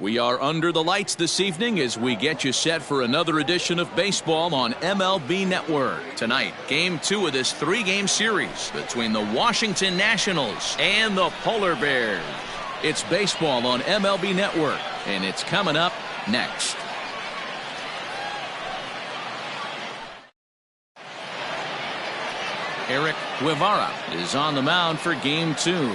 We are under the lights this evening as we get you set for another edition of baseball on MLB Network. Tonight, Game 2 of this 3-game series between the Washington Nationals and the Polar Bears. It's baseball on MLB Network, and it's coming up next. Eric Guevara is on the mound for Game 2.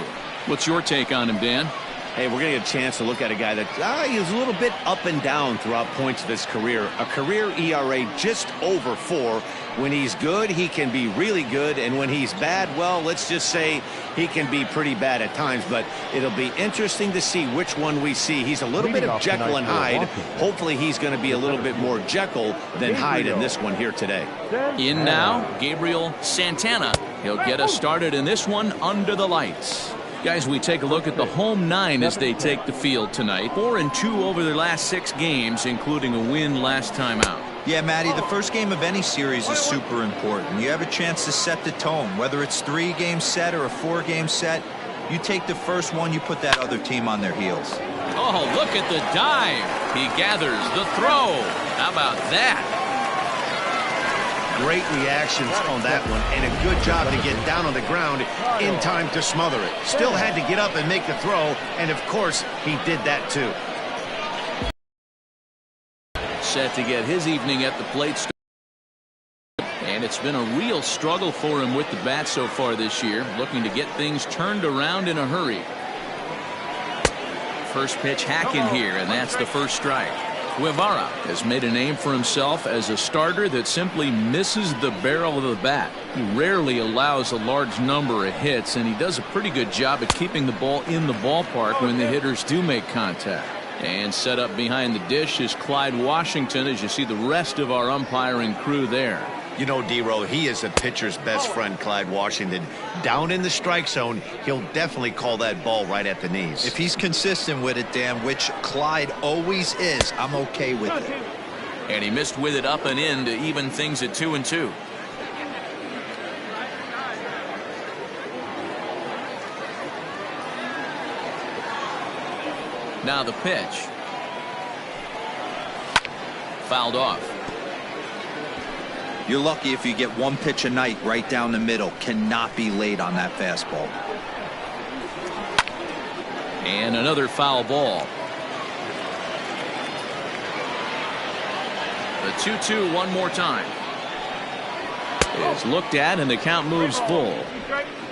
What's your take on him, Dan? Hey, we're going to get a chance to look at a guy that he's a little bit up and down throughout points of his career. A career ERA just over 4. When he's good, he can be really good. And when he's bad, well, let's just say he can be pretty bad at times. But it'll be interesting to see which one we see. He's a little bit of Jekyll and Hyde. Hopefully he's going to be a little bit more Jekyll than Hyde in this one here today. In now, Gabriel Santana. He'll get us started in this one under the lights. Guys, we take a look at the home 9 as they take the field tonight. 4-2 over their last 6 games, including a win last time out. Yeah, Matty, the first game of any series is super important. You have a chance to set the tone. Whether it's 3-game set or a 4-game set, you take the first one, you put that other team on their heels. Oh, look at the dive. He gathers the throw. How about that? Great reactions on that one, and a good job to get down on the ground in time to smother it. Still had to get up and make the throw, and of course, he did that too. Set to get his evening at the plate. And it's been a real struggle for him with the bat so far this year, looking to get things turned around in a hurry. First pitch hacking here, and that's the first strike. Guevara has made a name for himself as a starter that simply misses the barrel of the bat. He rarely allows a large number of hits, and he does a pretty good job at keeping the ball in the ballpark when the hitters do make contact. And set up behind the dish is Clyde Washington, as you see the rest of our umpiring crew there. You know, D-Row, he is a pitcher's best friend, Clyde Washington. Down in the strike zone, he'll definitely call that ball right at the knees. If he's consistent with it, Dan, which Clyde always is, I'm okay with it. And he missed with it up and in to even things at 2-2. Now the pitch. Fouled off. You're lucky if you get one pitch a night right down the middle. Cannot be late on that fastball. And another foul ball. The 2-2 one more time. Is looked at and the count moves full.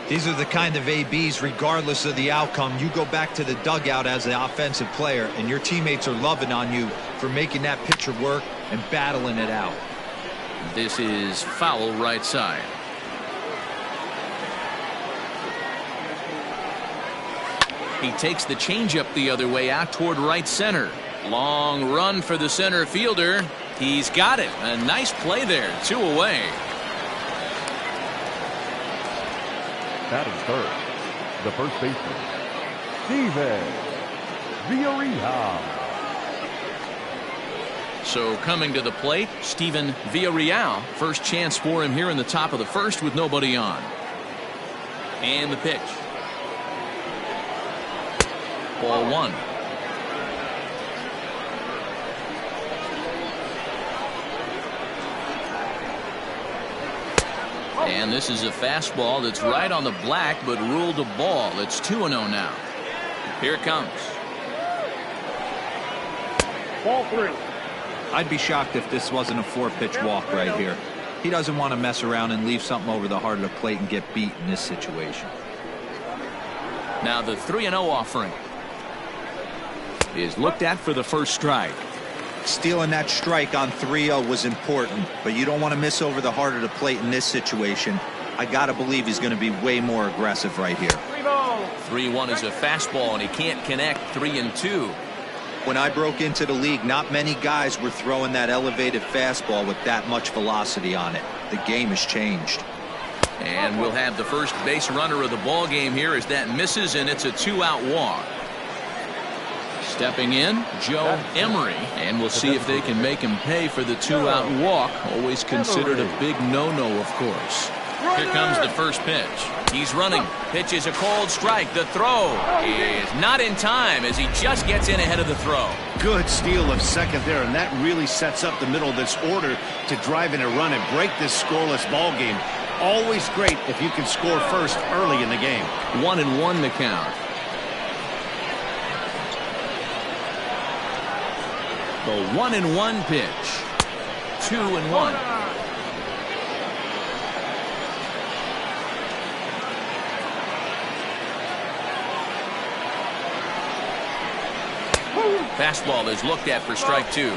These are the kind of ABs, regardless of the outcome. You go back to the dugout as an offensive player, and your teammates are loving on you for making that pitcher work and battling it out. This is foul right side. He takes the changeup the other way out toward right center. Long run for the center fielder. He's got it. A nice play there. 2 away. Batting third, the first baseman, Steven Villarreal. So coming to the plate, Steven Villarreal. First chance for him here in the top of the first with nobody on. And the pitch. Ball 1. And this is a fastball that's right on the black but ruled a ball. It's 2-0 now. Here it comes. Ball 3. I'd be shocked if this wasn't a 4-pitch walk right here. He doesn't want to mess around and leave something over the heart of the plate and get beat in this situation. Now the 3-0 offering is looked at for the first strike. Stealing that strike on 3-0 was important, but you don't want to miss over the heart of the plate in this situation. I got to believe he's going to be way more aggressive right here. 3-1 is a fastball, and he can't connect. 3-2. When I broke into the league, not many guys were throwing that elevated fastball with that much velocity on it. The game has changed. And we'll have the first base runner of the ball game here as that misses, and it's a 2-out walk. Stepping in, Joe Emery, and we'll see if they can make him pay for the 2-out walk. Always considered a big no-no, of course. Here comes the first pitch. He's running. Pitch is a cold strike. The throw is not in time as he just gets in ahead of the throw. Good steal of second there, and that really sets up the middle of this order to drive in a run and break this scoreless ball game. Always great if you can score first early in the game. 1-1 the count. The 1-1 pitch. 2-1. Fastball is looked at for strike 2.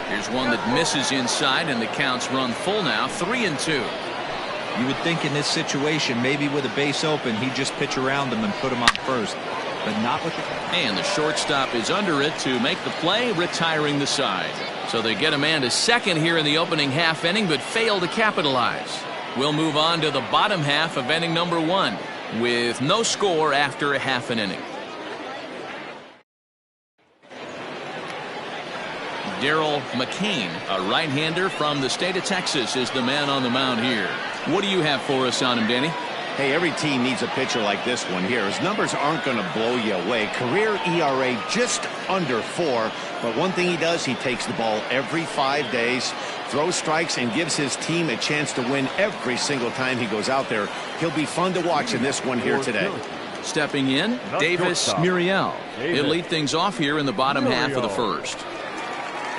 Here's one that misses inside, and the count's run full now. 3-2. You would think in this situation, maybe with a base open, he'd just pitch around him and put him on first, but not with the... And the shortstop is under it to make the play, retiring the side. So they get a man to second here in the opening half inning, but fail to capitalize. We'll move on to the bottom half of inning number 1 with no score after a half an inning. Darryl McCain, a right-hander from the state of Texas, is the man on the mound here. What do you have for us on him, Danny? Hey, every team needs a pitcher like this one here. His numbers aren't going to blow you away. Career ERA just under 4. But one thing he does, he takes the ball every 5 days, throws strikes, and gives his team a chance to win every single time he goes out there. He'll be fun to watch in this one here today. Stepping in, Davis Muriel. He'll lead things off here in the bottom half of the first.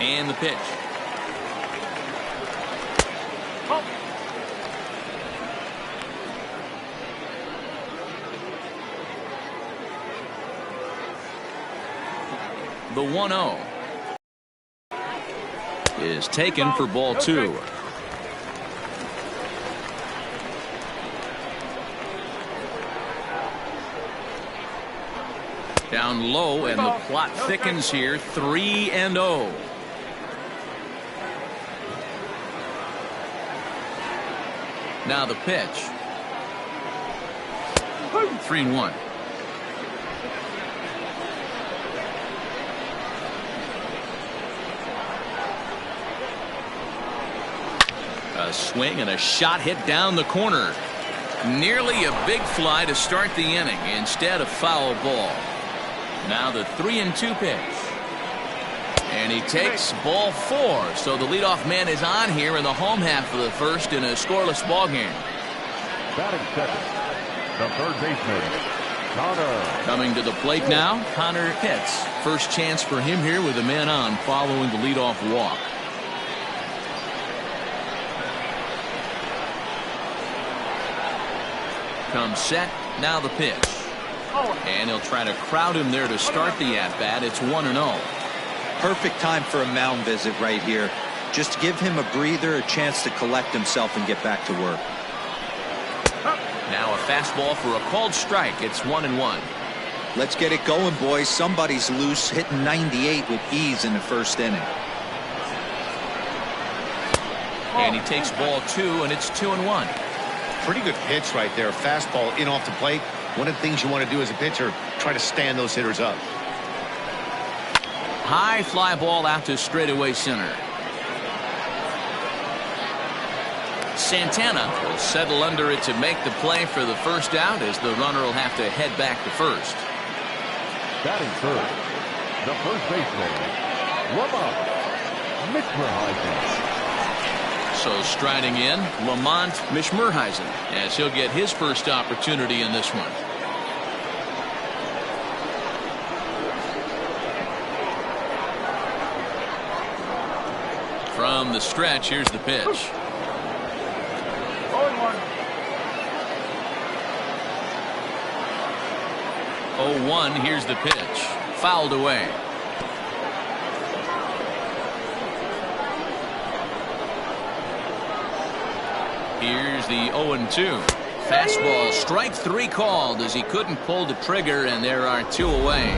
And the pitch. The 1-0 is taken for ball 2. Down low, and the plot thickens here. 3-0. Now the pitch. 3-1. A swing and a shot hit down the corner. Nearly a big fly to start the inning. Instead, a foul ball. Now the 3-2 pitch. And he takes ball 4. So the leadoff man is on here in the home half of the first in a scoreless ball game. Batting second, the third baseman, Connor. Coming to the plate now, Connor Pitts. First chance for him here with a man on following the leadoff walk. Comes set. Now the pitch. And he'll try to crowd him there to start the at-bat. It's 1-0. Perfect time for a mound visit right here. Just give him a breather, a chance to collect himself and get back to work. Now a fastball for a called strike. It's 1-1. Let's get it going, boys. Somebody's loose, hitting 98 with ease in the first inning. And he takes ball 2, and it's 2-1. Pretty good pitch right there. Fastball in off the plate. One of the things you want to do as a pitcher, try to stand those hitters up. High fly ball out to straightaway center. Santana will settle under it to make the play for the first out, as the runner will have to head back to first. Batting third, the first baseman, Lamont Mishmerheisen. So striding in, Lamont Mishmerheisen, as he'll get his first opportunity in this one. From the stretch, here's the pitch. 0-1, here's the pitch. Fouled away. Here's the 0-2. Fastball, strike 3 called as he couldn't pull the trigger, and there are 2 away.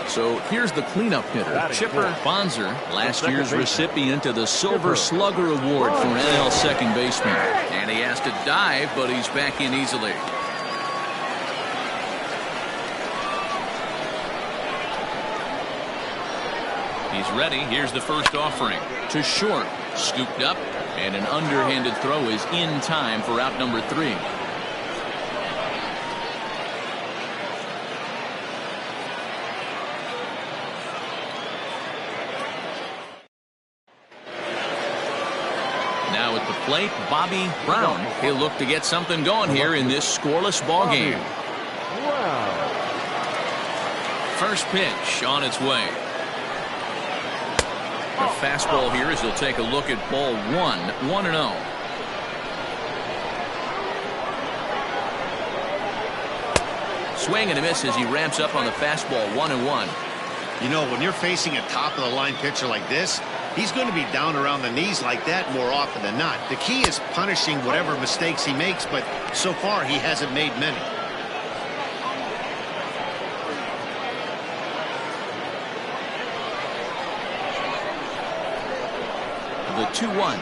So here's the cleanup hitter, Chipper Bonzer, last year's recipient of the Silver Slugger Award for NL second baseman. And he has to dive, but he's back in easily. He's ready. Here's the first offering. To short. Scooped up. And an underhanded throw is in time for out number 3. Now at the plate, Bobby Brown. He'll look to get something going here in this scoreless ball game. First pitch on its way. A fastball here as he'll take a look at ball 1, 1-0. Swing and a miss as he ramps up on the fastball, 1-1. You know, when you're facing a top-of-the-line pitcher like this, he's going to be down around the knees like that more often than not. The key is punishing whatever mistakes he makes, but so far he hasn't made many. The 2-1.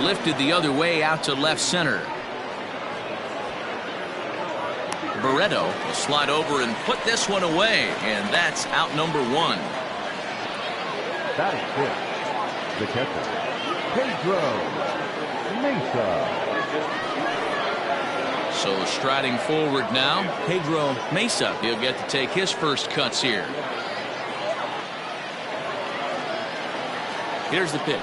Lifted the other way out to left center. Barreto will slide over and put this one away, and that's out number 1. Batting fifth, the catcher, Pedro Mesa. So striding forward now, Pedro Mesa. He'll get to take his first cuts here. Here's the pitch.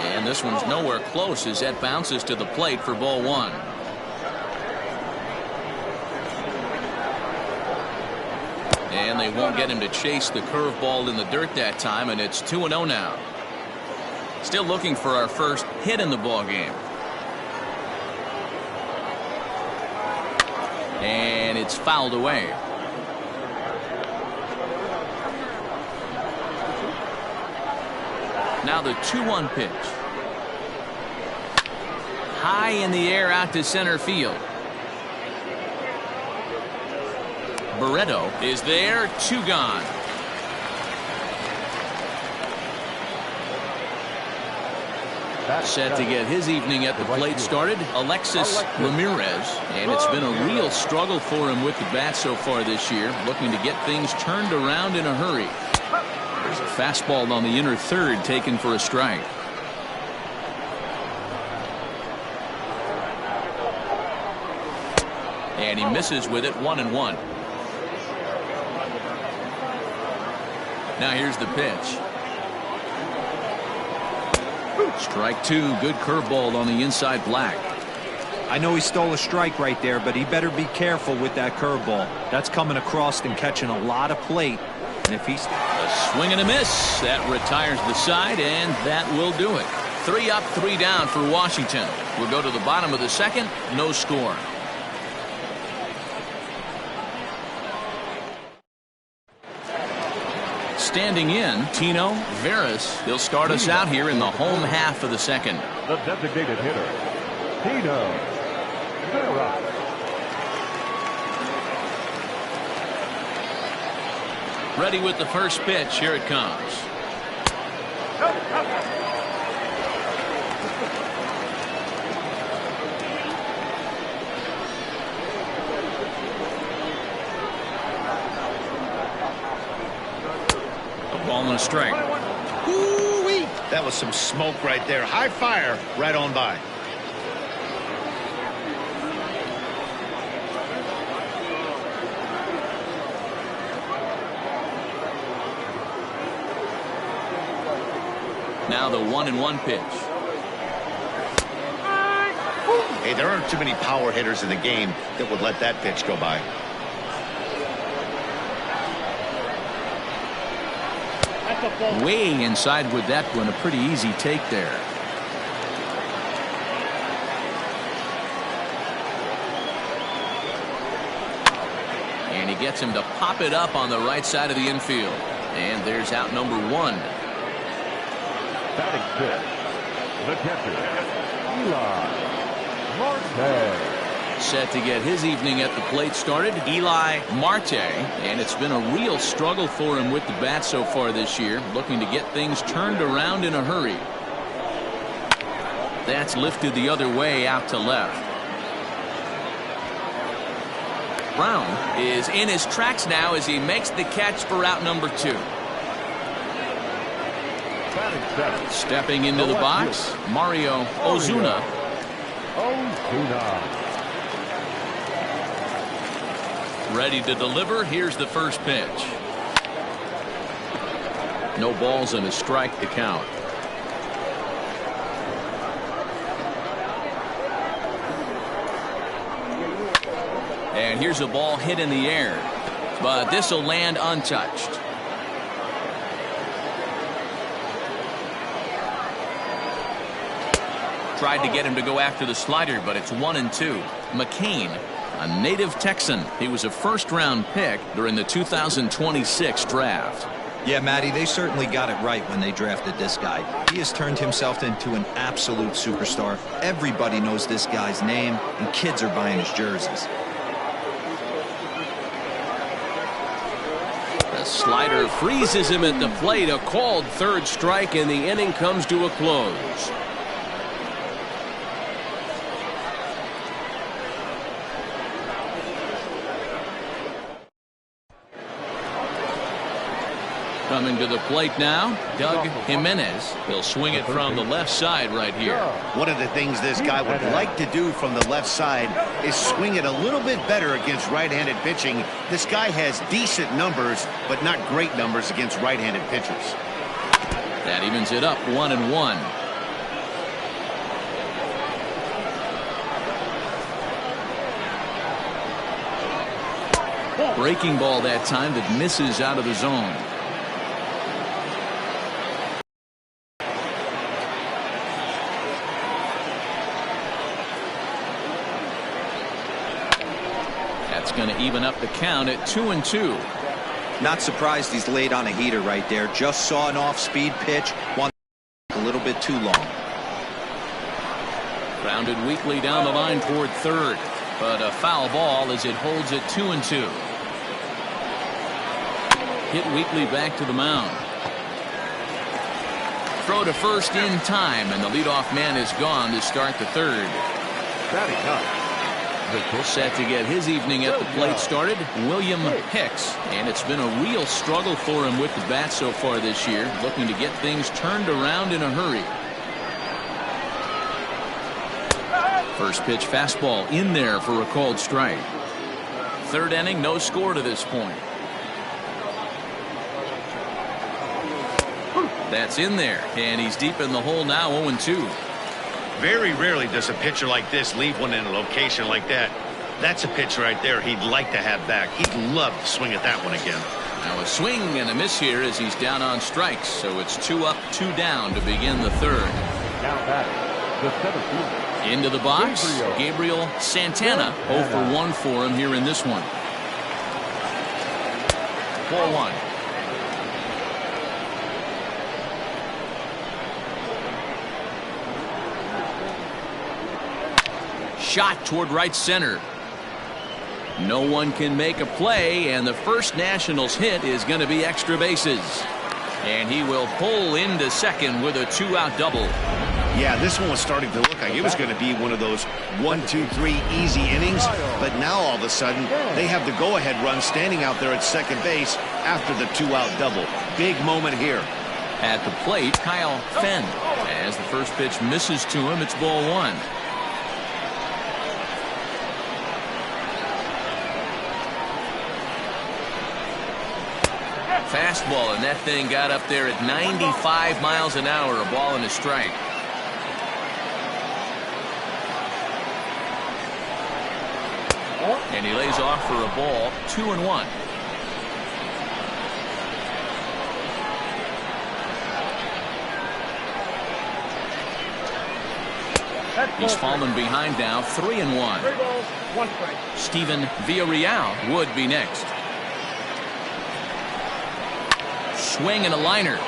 And this one's nowhere close as that bounces to the plate for ball 1. And they won't get him to chase the curveball in the dirt that time, and it's 2-0 now. Still looking for our first hit in the ball game. And it's fouled away. Now the 2-1 pitch. High in the air out to center field. Barreto is there, 2 gone. Set to get his evening at the plate started, Alexis Ramirez, and it's been a real struggle for him with the bat so far this year, looking to get things turned around in a hurry. There's a fastball on the inner third taken for a strike. And he misses with it, 1-1. Now here's the pitch. Strike 2. Good curveball on the inside black. I know he stole a strike right there, but he better be careful with that curveball. That's coming across and catching a lot of plate. And if he's a swing and a miss, that retires the side, and that will do it. 3 up, 3 down for Washington. We'll go to the bottom of the second. No score. Standing in, Tino Veras. He'll start us out here in the home half of the second. The designated hitter, Tino Veras. Ready with the first pitch. Here it comes. Ball and a strike. Ooh-wee. That was some smoke right there. High fire right on by. Now the 1-1 pitch. Hey, there aren't too many power hitters in the game that would let that pitch go by. Way inside with that one. A pretty easy take there. And he gets him to pop it up on the right side of the infield. And there's out number 1. Batting fifth, the catcher, Eli Marte. Set to get his evening at the plate started, Eli Marte. And it's been a real struggle for him with the bat so far this year, looking to get things turned around in a hurry. That's lifted the other way out to left. Brown is in his tracks now as he makes the catch for out number 2. Stepping into the box, Mario Ozuna. Ready to deliver. Here's the first pitch. No balls and a strike to count. And here's a ball hit in the air, but this will land untouched. Tried to get him to go after the slider, but it's 1-2. McCain, a native Texan. He was a first-round pick during the 2026 draft. Yeah, Matty, they certainly got it right when they drafted this guy. He has turned himself into an absolute superstar. Everybody knows this guy's name, and kids are buying his jerseys. The slider freezes him at the plate. A called third strike, and the inning comes to a close. Coming to the plate now, Doug Jimenez. He'll swing it from the left side right here. One of the things this guy would like to do from the left side is swing it a little bit better against right-handed pitching. This guy has decent numbers, but not great numbers against right-handed pitchers. That evens it up 1-1. Breaking ball that time that misses out of the zone. Going to even up the count at 2-2. Not surprised he's laid on a heater right there. Just saw an off-speed pitch. One a little bit too long. Grounded weakly down the line toward third, but a foul ball as it holds at 2-2. Hit weakly back to the mound. Throw to first in time, and the leadoff man is gone to start the third. Batting up. Set to get his evening at the plate started, William Hicks. And it's been a real struggle for him with the bat so far this year, looking to get things turned around in a hurry. First pitch fastball in there for a called strike. Third inning, no score to this point. That's in there, and he's deep in the hole now, 0-2. Very rarely does a pitcher like this leave one in a location like that. That's a pitch right there he'd like to have back. He'd love to swing at that one again. Now a swing and a miss here as he's down on strikes. So it's 2 up, 2 down to begin the third. Now batting, the 17th. Into the box, Gabriel Santana. 0 for 1 for him here in this one. 4-1. Shot toward right center. No one can make a play, and the first Nationals hit is going to be extra bases. And he will pull into second with a 2-out double. Yeah, this one was starting to look like it was going to be one of those 1, 2, 3 easy innings, but now all of a sudden they have the go-ahead run standing out there at second base after the 2-out double. Big moment here. At the plate, Kyle Fenn. As the first pitch misses to him, it's ball 1. Fastball, and that thing got up there at 95 miles an hour, a ball and a strike. And he lays off for a ball, 2-1. He's fallen behind now, 3-1. 3 balls, 1 strike. Steven Villarreal would be next. Swing and a liner.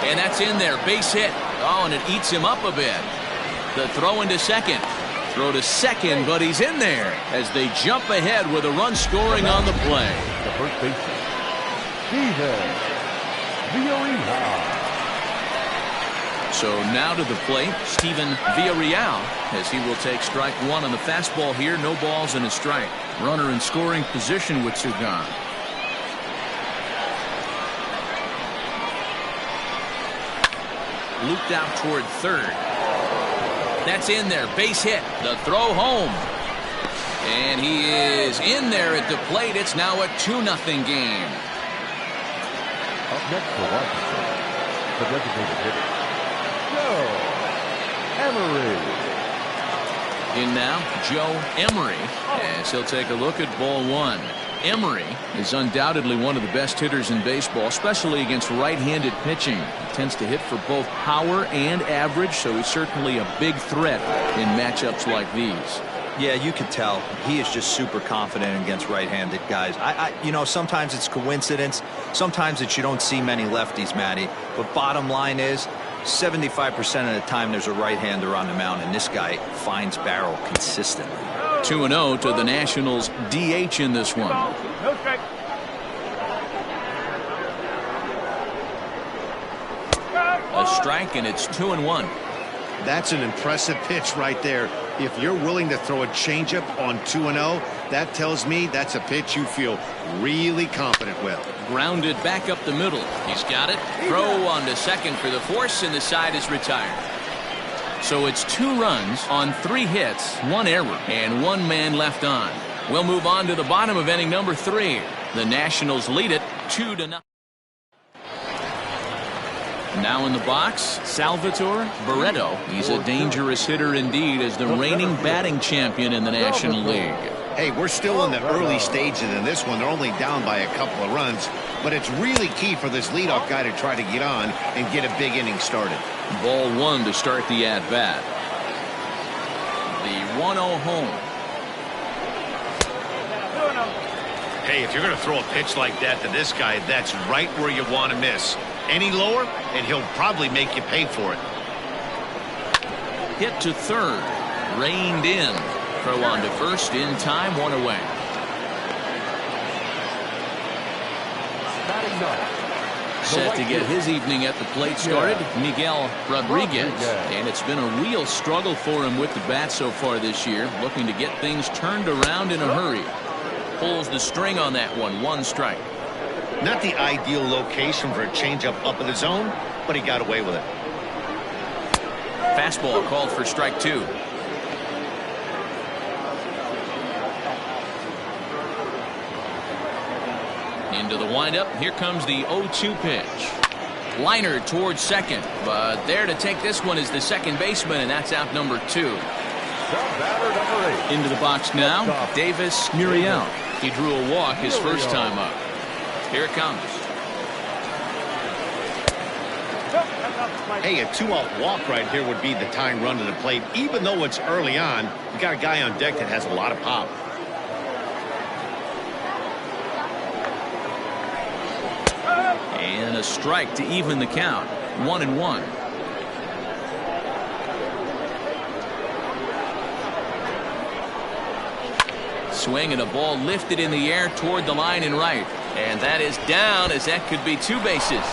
And that's in there. Base hit. Oh, and it eats him up a bit. The throw into second. Throw to second, but he's in there as they jump ahead with a run scoring on the play. The first baseman, Steven Villarreal. So now to the plate, Steven Villarreal, as he will take strike one on the fastball here. No balls and a strike. Runner in scoring position with two gone. Looped out toward third. That's in there. Base hit. The throw home. And he is in there at the plate. It's now a 2-0 game. Up next for Washington, the designated hitter, Joe Emery. In now, Joe Emery, as he'll take a look at ball one. Emery is undoubtedly one of the best hitters in baseball, especially against right-handed pitching. He tends to hit for both power and average, so he's certainly a big threat in matchups like these. Yeah, you can tell he is just super confident against right-handed guys. You know, sometimes it's coincidence. Sometimes it's you don't see many lefties, Matty. But bottom line is 75% of the time there's a right-hander on the mound, and this guy finds barrel consistently. 2-0 to the Nationals DH in this one. No strike. A strike, and it's 2-1. That's an impressive pitch right there. If you're willing to throw a changeup on 2-0, that tells me that's a pitch you feel really confident with. Grounded back up the middle. He's got it. Throw on to second for the force, and the side is retired. So it's 2 runs on 3 hits, 1 error, and 1 man left on. We'll move on to the bottom of inning number 3. The Nationals lead it 2-0. Now in the box, Salvatore Barreto. He's a dangerous hitter indeed as the reigning batting champion in the National League. Hey, we're still in the early stages in this one. They're only down by a couple of runs, but it's really key for this leadoff guy to try to get on and get a big inning started. Ball one to start the at-bat. The 1-0 home. Hey, if you're going to throw a pitch like that to this guy, that's right where you want to miss. Any lower, and he'll probably make you pay for it. Hit to third. Reined in. Throw on to first in time. 1 away. Set to get his evening at the plate started, Miguel Rodriguez. And it's been a real struggle for him with the bat so far this year. Looking to get things turned around in a hurry. Pulls the string on that one. 1 strike. Not the ideal location for a changeup up in the zone, but he got away with it. Fastball called for strike 2. Into the windup. Here comes the 0-2 pitch. Liner towards second, but there to take this one is the second baseman, and that's out number 2. Into the box now, Davis Muriel. He drew a walk his first time up. Here it comes. Hey, a 2-out walk right here would be the tying run to the plate. Even though it's early on, you got a guy on deck that has a lot of pop. And a strike to even the count. 1-1. Swing and a ball lifted in the air toward the line and right. And that is down, as that could be 2 bases.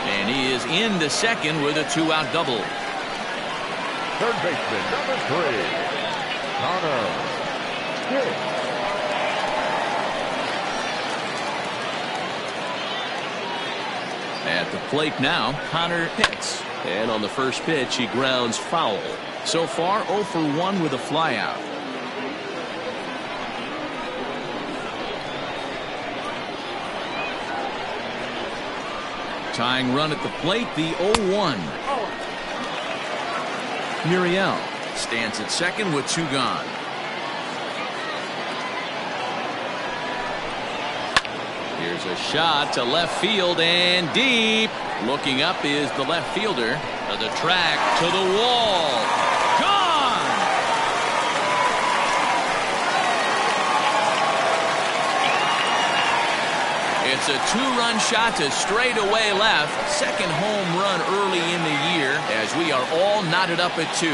And he is into second with a 2-out double. Third baseman, number 3, Connor Hicks. At the plate now, Connor Hicks. And on the first pitch, he grounds foul. So far, 0 for 1 with a flyout. Tying run at the plate, the 0-1. Muriel stands at second with 2 gone. Here's a shot to left field and deep. Looking up is the left fielder. The track to the wall. Gone! It's a 2-run shot to straightaway left. Second home run early in the year as we are all knotted up at 2.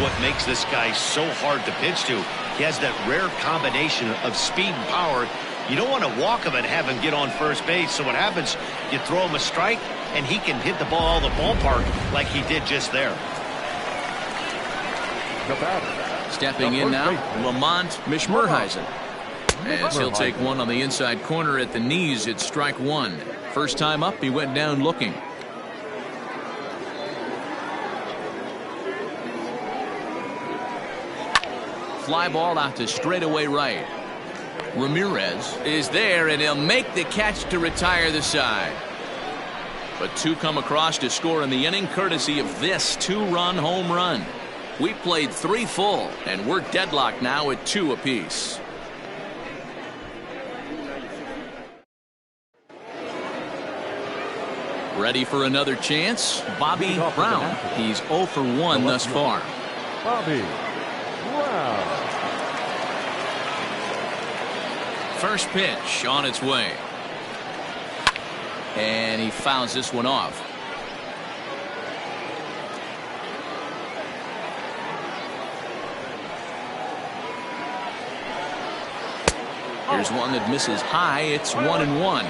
what makes this guy so hard to pitch to. He has that rare combination of speed and power. You don't want to walk him and have him get on first base. So what happens, you throw him a strike, and he can hit the ball out of the ballpark like he did just there. The batter. Stepping in now, Lamont Mishmerheisen. As he'll take one on the inside corner at the knees, it's strike one. First time up, he went down looking. Fly ball out to straightaway right. Ramirez is there, and he'll make the catch to retire the side. But two come across to score in the inning, courtesy of this two-run home run. We played 3 full, and we're deadlocked now at 2 apiece. Ready for another chance? Bobby Brown. He's 0 for 1 thus far. Bobby Brown. First pitch on its way. And he fouls this one off. Here's one that misses high. It's 1-1.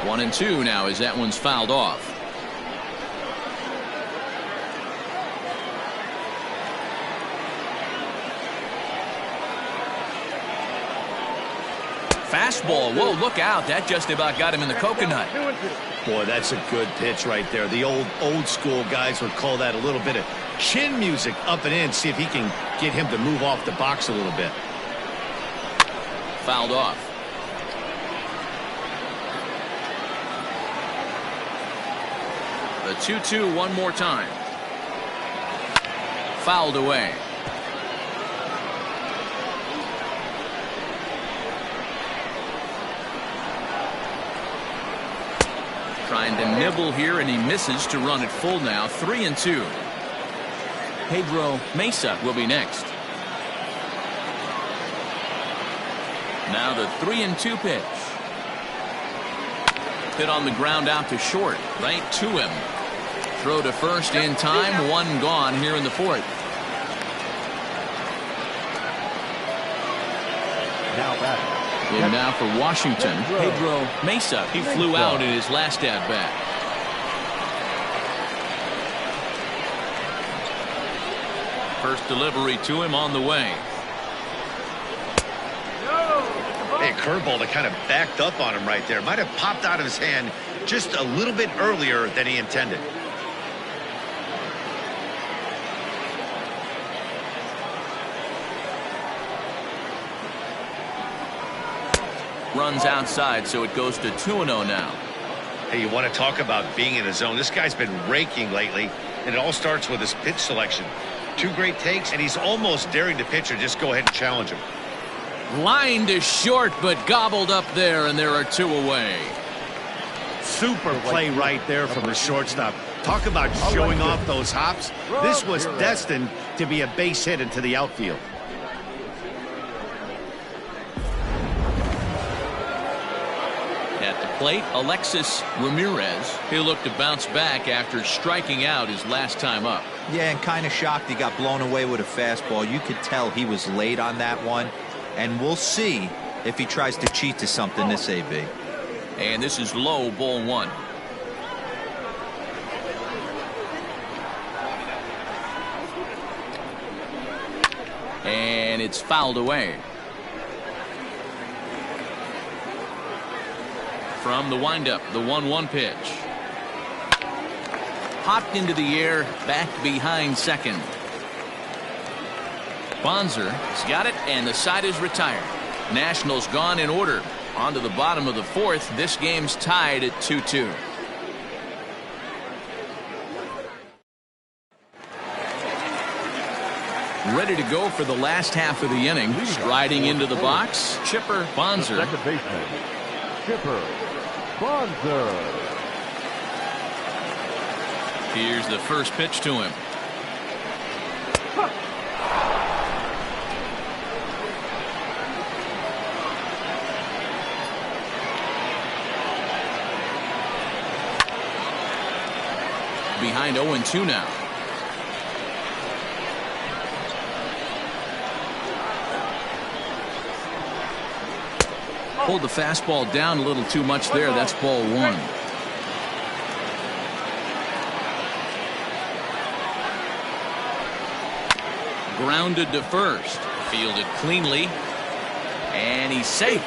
One and two now as that one's fouled off. Fastball. Whoa, look out. That just about got him in the coconut. Boy, that's a good pitch right there. The old school guys would call that a little bit of chin music up and in. See if he can get him to move off the box a little bit. Fouled off. The 2-2 one more time. Fouled away. Trying to nibble here, and he misses to run it full now. 3-2. Pedro Mesa will be next. Now the 3-2 pitch. Hit on the ground out to short. Right to him. Throw to first in time. One gone here in the fourth. Now back. And now for Washington, Pedro Mesa. He flew out in his last at-bat. First delivery to him on the way. Hey, curveball that kind of backed up on him right there. Might have popped out of his hand just a little bit earlier than he intended. Runs outside, so it goes to 2-0 now. Hey, you want to talk about being in the zone? This guy's been raking lately, and it all starts with his pitch selection. 2 great takes, and he's almost daring the pitcher just go ahead and challenge him. Line to short, but gobbled up there, and there are 2 away. Super play right there from the shortstop. Talk about showing off those hops. This was destined to be a base hit into the outfield. At the plate, Alexis Ramirez. He'll look to bounce back after striking out his last time up. Yeah, and kind of shocked he got blown away with a fastball. You could tell he was late on that one. And we'll see if he tries to cheat to something this AB. And this is low, ball 1. And it's fouled away. From the windup, the 1-1 pitch. Hopped into the air, back behind second. Bonser's got it, and the side is retired. Nationals gone in order. On to the bottom of the fourth. This game's tied at 2-2. Ready to go for the last half of the inning. Striding into the box, Chipper Bonser. Second baseman, Chipper Bonser. Here's the first pitch to him. behind 0-2 now. Pulled the fastball down a little too much there. That's ball 1. Grounded to first. Fielded cleanly. And he's safe.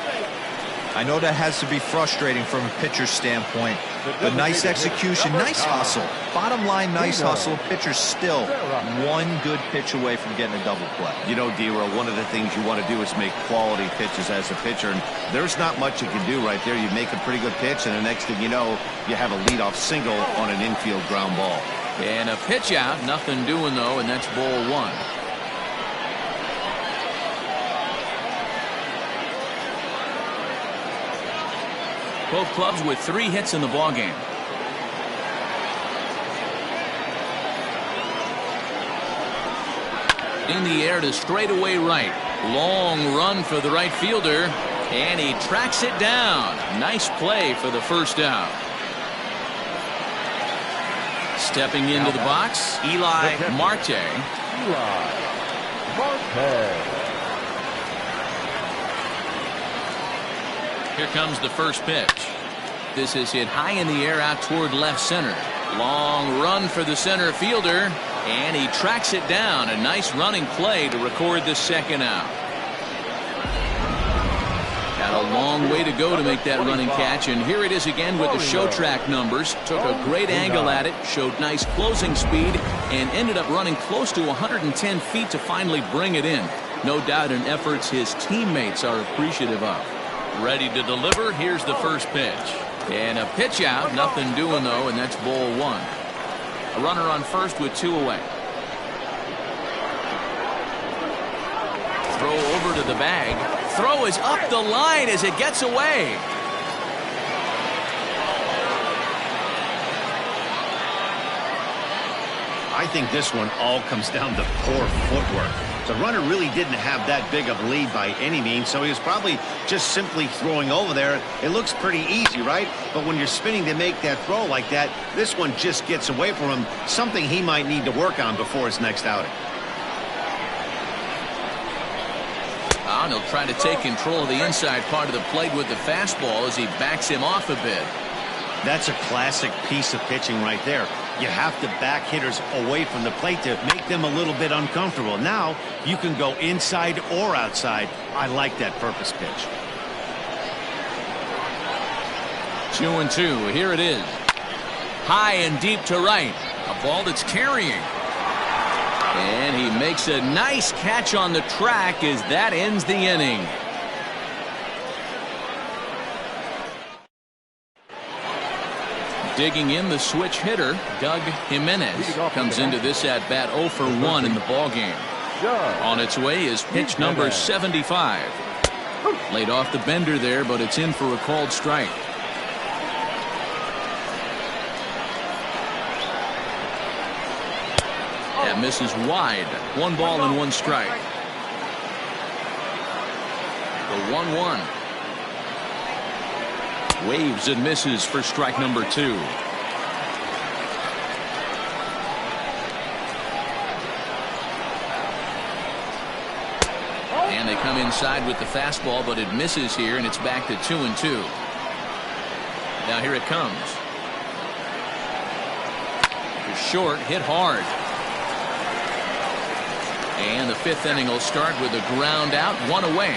I know that has to be frustrating from a pitcher's standpoint, but nice execution, nice hustle. Bottom line, nice hustle. Pitcher's still one good pitch away from getting a double play. You know, D-Roll, one of the things you want to do is make quality pitches as a pitcher, and there's not much you can do right there. You make a pretty good pitch, and the next thing you know, you have a leadoff single on an infield ground ball. And a pitch out, nothing doing though, and that's ball 1. Both clubs with 3 hits in the ballgame. In the air to straightaway right. Long run for the right fielder, and he tracks it down. Nice play for the first out. Stepping into the box, Eli Marte. Eli Marte. Here comes the first pitch. This is hit high in the air out toward left center. Long run for the center fielder, and he tracks it down. A nice running play to record the second out. Got a long way to go to make that running catch, and here it is again with the show track numbers. Took a great angle at it, showed nice closing speed, and ended up running close to 110 feet to finally bring it in. No doubt an efforts his teammates are appreciative of. Ready to deliver. Here's the first pitch. And a pitch out. Nothing doing though, and that's ball 1. A runner on first with 2 away. Throw over to the bag. Throw is up the line as it gets away. I think this one all comes down to poor footwork. The runner really didn't have that big of a lead by any means, so he was probably just simply throwing over there. It looks pretty easy, right? But when you're spinning to make that throw like that, this one just gets away from him, something he might need to work on before his next outing. And he'll try to take control of the inside part of the plate with the fastball as he backs him off a bit. That's a classic piece of pitching right there. You have to back hitters away from the plate to make them a little bit uncomfortable. Now you can go inside or outside. I like that purpose pitch. 2-2. Here it is. High and deep to right. A ball that's carrying. And he makes a nice catch on the track as that ends the inning. Digging in, the switch hitter, Doug Jimenez, comes into this at bat 0 for 1 in the ballgame. On its way is pitch number 75. Laid off the bender there, but it's in for a called strike. That misses wide. 1 ball and 1 strike. The 1-1. Waves and misses for strike number 2. And they come inside with the fastball, but it misses here, and it's back to 2-2. Now here it comes. Short, hit hard. And the 5th inning will start with a ground out, 1 away.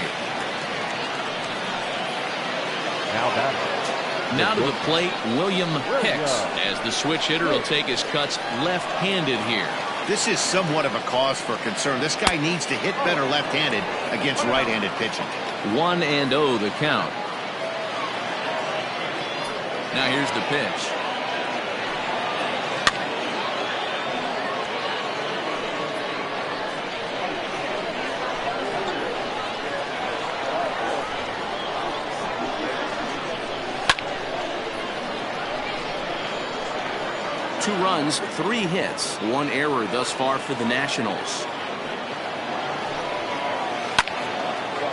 Now to the plate, William Hicks, as the switch hitter will take his cuts left-handed here. This is somewhat of a cause for concern. This guy needs to hit better left-handed against right-handed pitching. 1-0 the count. Now here's the pitch. Two runs, 3 hits, 1 error thus far for the Nationals.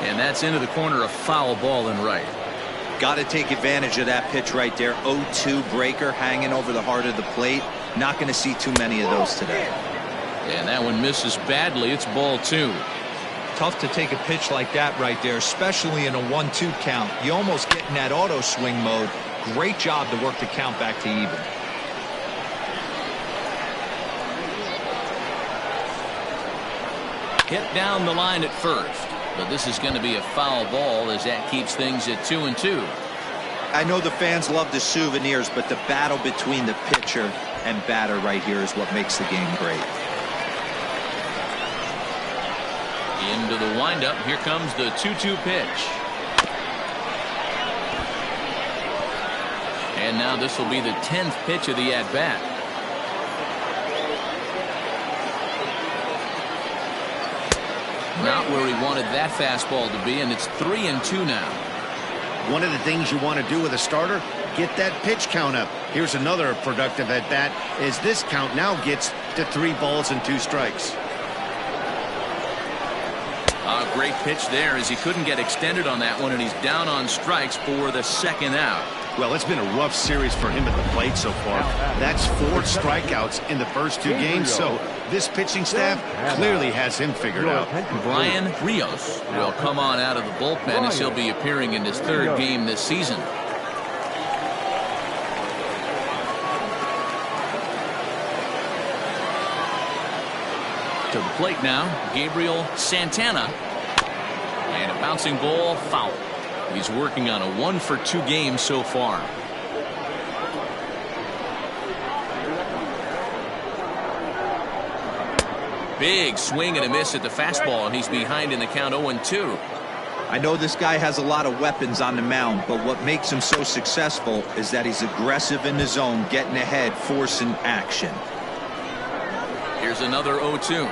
And that's into the corner, a foul ball and right. Got to take advantage of that pitch right there. 0-2 breaker hanging over the heart of the plate. Not going to see too many of those today. And that one misses badly. It's ball 2. Tough to take a pitch like that right there, especially in a 1-2 count. You almost get in that auto swing mode. Great job to work the count back to even. Hit down the line at first, but this is going to be a foul ball as that keeps things at 2-2. I know the fans love the souvenirs, but the battle between the pitcher and batter right here is what makes the game great. Into the windup. Here comes the 2-2 pitch. And now this will be the 10th pitch of the at-bat. Not where he wanted that fastball to be, and it's 3-2 now. One of the things you want to do with a starter, get that pitch count up. Here's another productive at bat as this count now gets to 3 balls and 2 strikes. A great pitch there as he couldn't get extended on that one, and he's down on strikes for the 2nd out. Well, it's been a rough series for him at the plate so far. That's 4 strikeouts in the first 2 games, so this pitching staff clearly has him figured out. Brian Rios will come on out of the bullpen as he'll be appearing in his 3rd game this season. To the plate now, Gabriel Santana. And a bouncing ball, foul. He's working on a 1-for-2 game so far. Big swing and a miss at the fastball, and he's behind in the count 0-2. I know this guy has a lot of weapons on the mound, but what makes him so successful is that he's aggressive in the zone, getting ahead, forcing action. Here's another 0-2.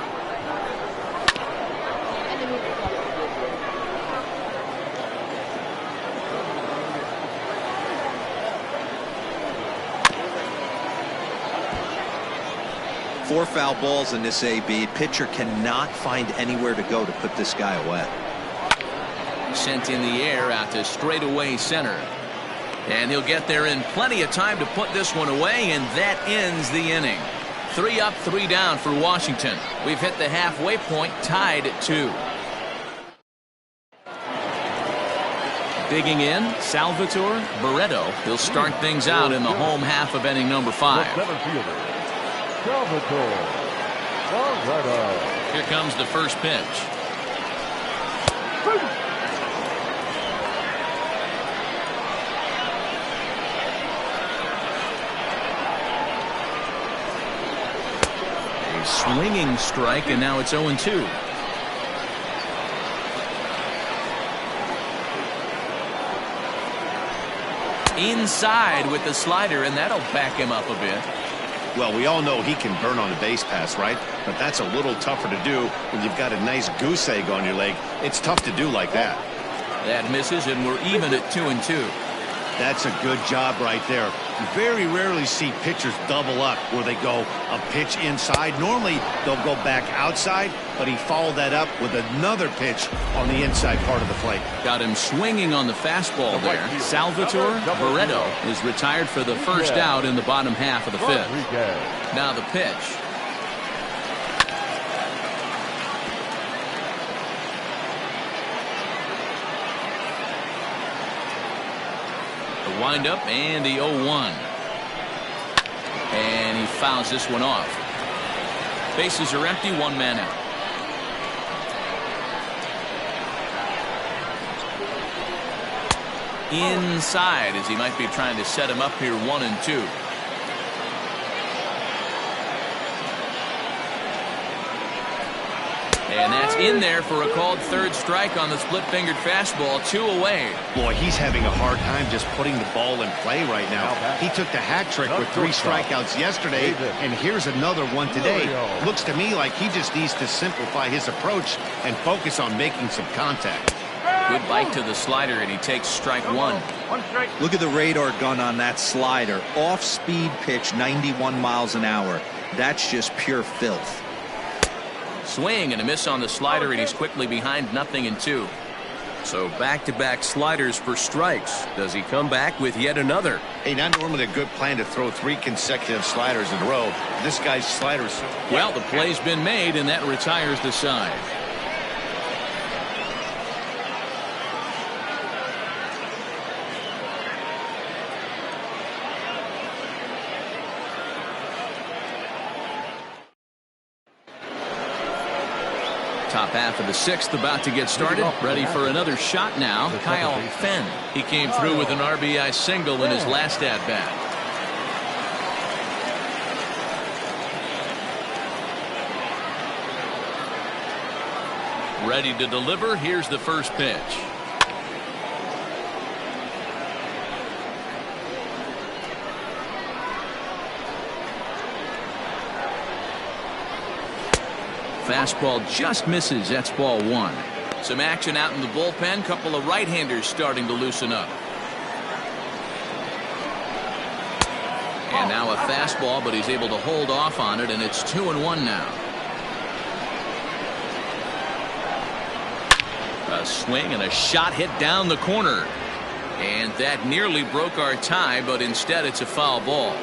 Four foul balls in this AB. Pitcher cannot find anywhere to go to put this guy away. Sent in the air out to straightaway center. And he'll get there in plenty of time to put this one away, and that ends the inning. 3 up, 3 down for Washington. We've hit the halfway point, tied at 2. Digging in, Salvatore Barreto. He'll start things out in the home half of inning number 5. Salvatore Barreto. Here comes the first pitch. A swinging strike, and now it's 0-2. Inside with the slider, and that'll back him up a bit. Well, we all know he can burn on the base pass, right? But that's a little tougher to do when you've got a nice goose egg on your leg. It's tough to do like that. That misses, and we're even at 2-2. That's a good job right there. You very rarely see pitchers double up where they go a pitch inside. Normally, they'll go back outside, but he followed that up with another pitch on the inside part of the plate. Got him swinging on the fastball there. Salvatore Barreto is retired for the first out in the bottom half of the 5th. Now the pitch. The windup and the 0-1. And he fouls this one off. Bases are empty, 1 man out. Inside as he might be trying to set him up here, 1-2. And that's in there for a called 3rd strike on the split-fingered fastball. 2 away. Boy, he's having a hard time just putting the ball in play right now. He took the hat trick with 3 strikeouts yesterday, and here's another one today. Looks to me like he just needs to simplify his approach and focus on making some contact. Good bite to the slider, and he takes strike 1. Look at the radar gun on that slider. Off-speed pitch, 91 miles an hour. That's just pure filth. Swing and a miss on the slider, and he's quickly behind 0-2. So back-to-back sliders for strikes. Does he come back with yet another? Hey, not normally a good plan to throw 3 consecutive sliders in a row. This guy's sliders. Well, the play's been made, and that retires the side. Top half of the 6th about to get started. Ready for another shot now. Kyle Fenn. He came through with an RBI single in his last at-bat. Ready to deliver. Here's the first pitch. Fastball just misses. That's ball 1. Some action out in the bullpen. Couple of right-handers starting to loosen up. And now a fastball, but he's able to hold off on it, and it's 2-1 now. A swing and a shot hit down the corner. And that nearly broke our tie, but instead it's a foul ball.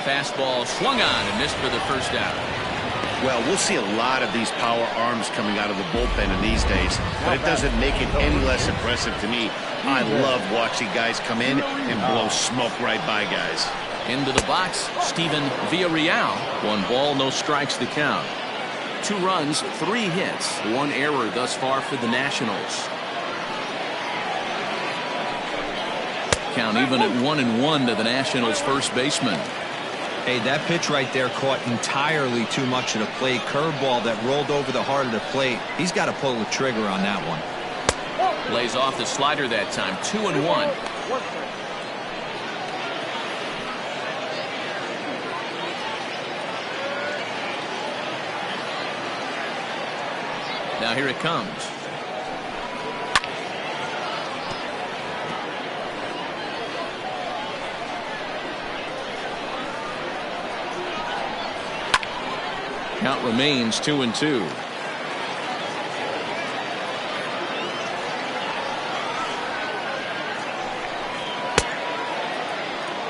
Fastball swung on and missed for the first out. Well, we'll see a lot of these power arms coming out of the bullpen in these days, but it doesn't make it any less impressive to me. I love watching guys come in and blow smoke right by guys. Into the box, Steven Villarreal. 1 ball, no strikes to count. 2 runs, 3 hits, 1 error thus far for the Nationals. Count even at 1-1 to the Nationals' first baseman. Hey, that pitch right there caught entirely too much of the plate. Curveball that rolled over the heart of the plate. He's got to pull the trigger on that one. Lays off the slider that time. 2-1. Now here it comes. Count remains 2-2.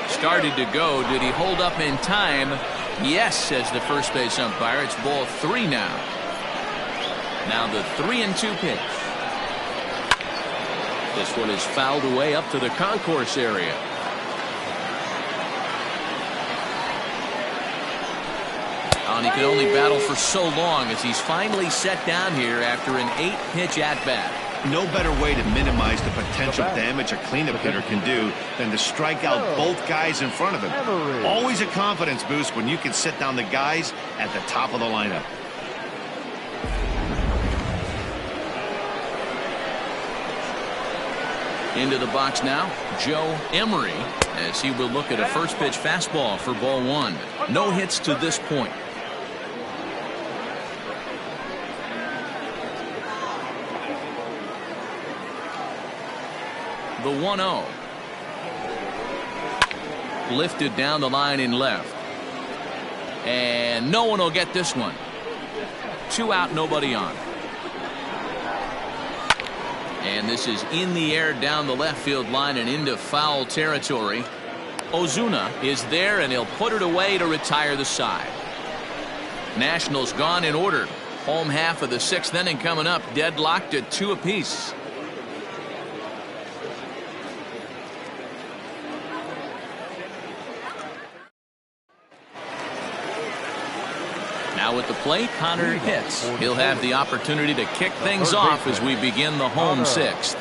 Started to go. Did he hold up in time? Yes, says the first base umpire. It's ball 3 now. Now the 3-2 pitch. This one is fouled away up to the concourse area. And he could only battle for so long as he's finally set down here after an 8-pitch at-bat. No better way to minimize the potential damage a cleanup hitter can do than to strike out both guys in front of him. Always a confidence boost when you can sit down the guys at the top of the lineup. Into the box now, Joe Emery, as he will look at a first pitch fastball for ball 1. No hits to this point. The 1-0. Lifted down the line in left. And no one will get this one. 2 out, nobody on. And this is in the air down the left field line and into foul territory. Ozuna is there, and he'll put it away to retire the side. Nationals gone in order. Home half of the 6th inning coming up, deadlocked at 2 apiece. Now at the plate, Connor hits. He'll have the opportunity to kick things off as we begin the home 6th.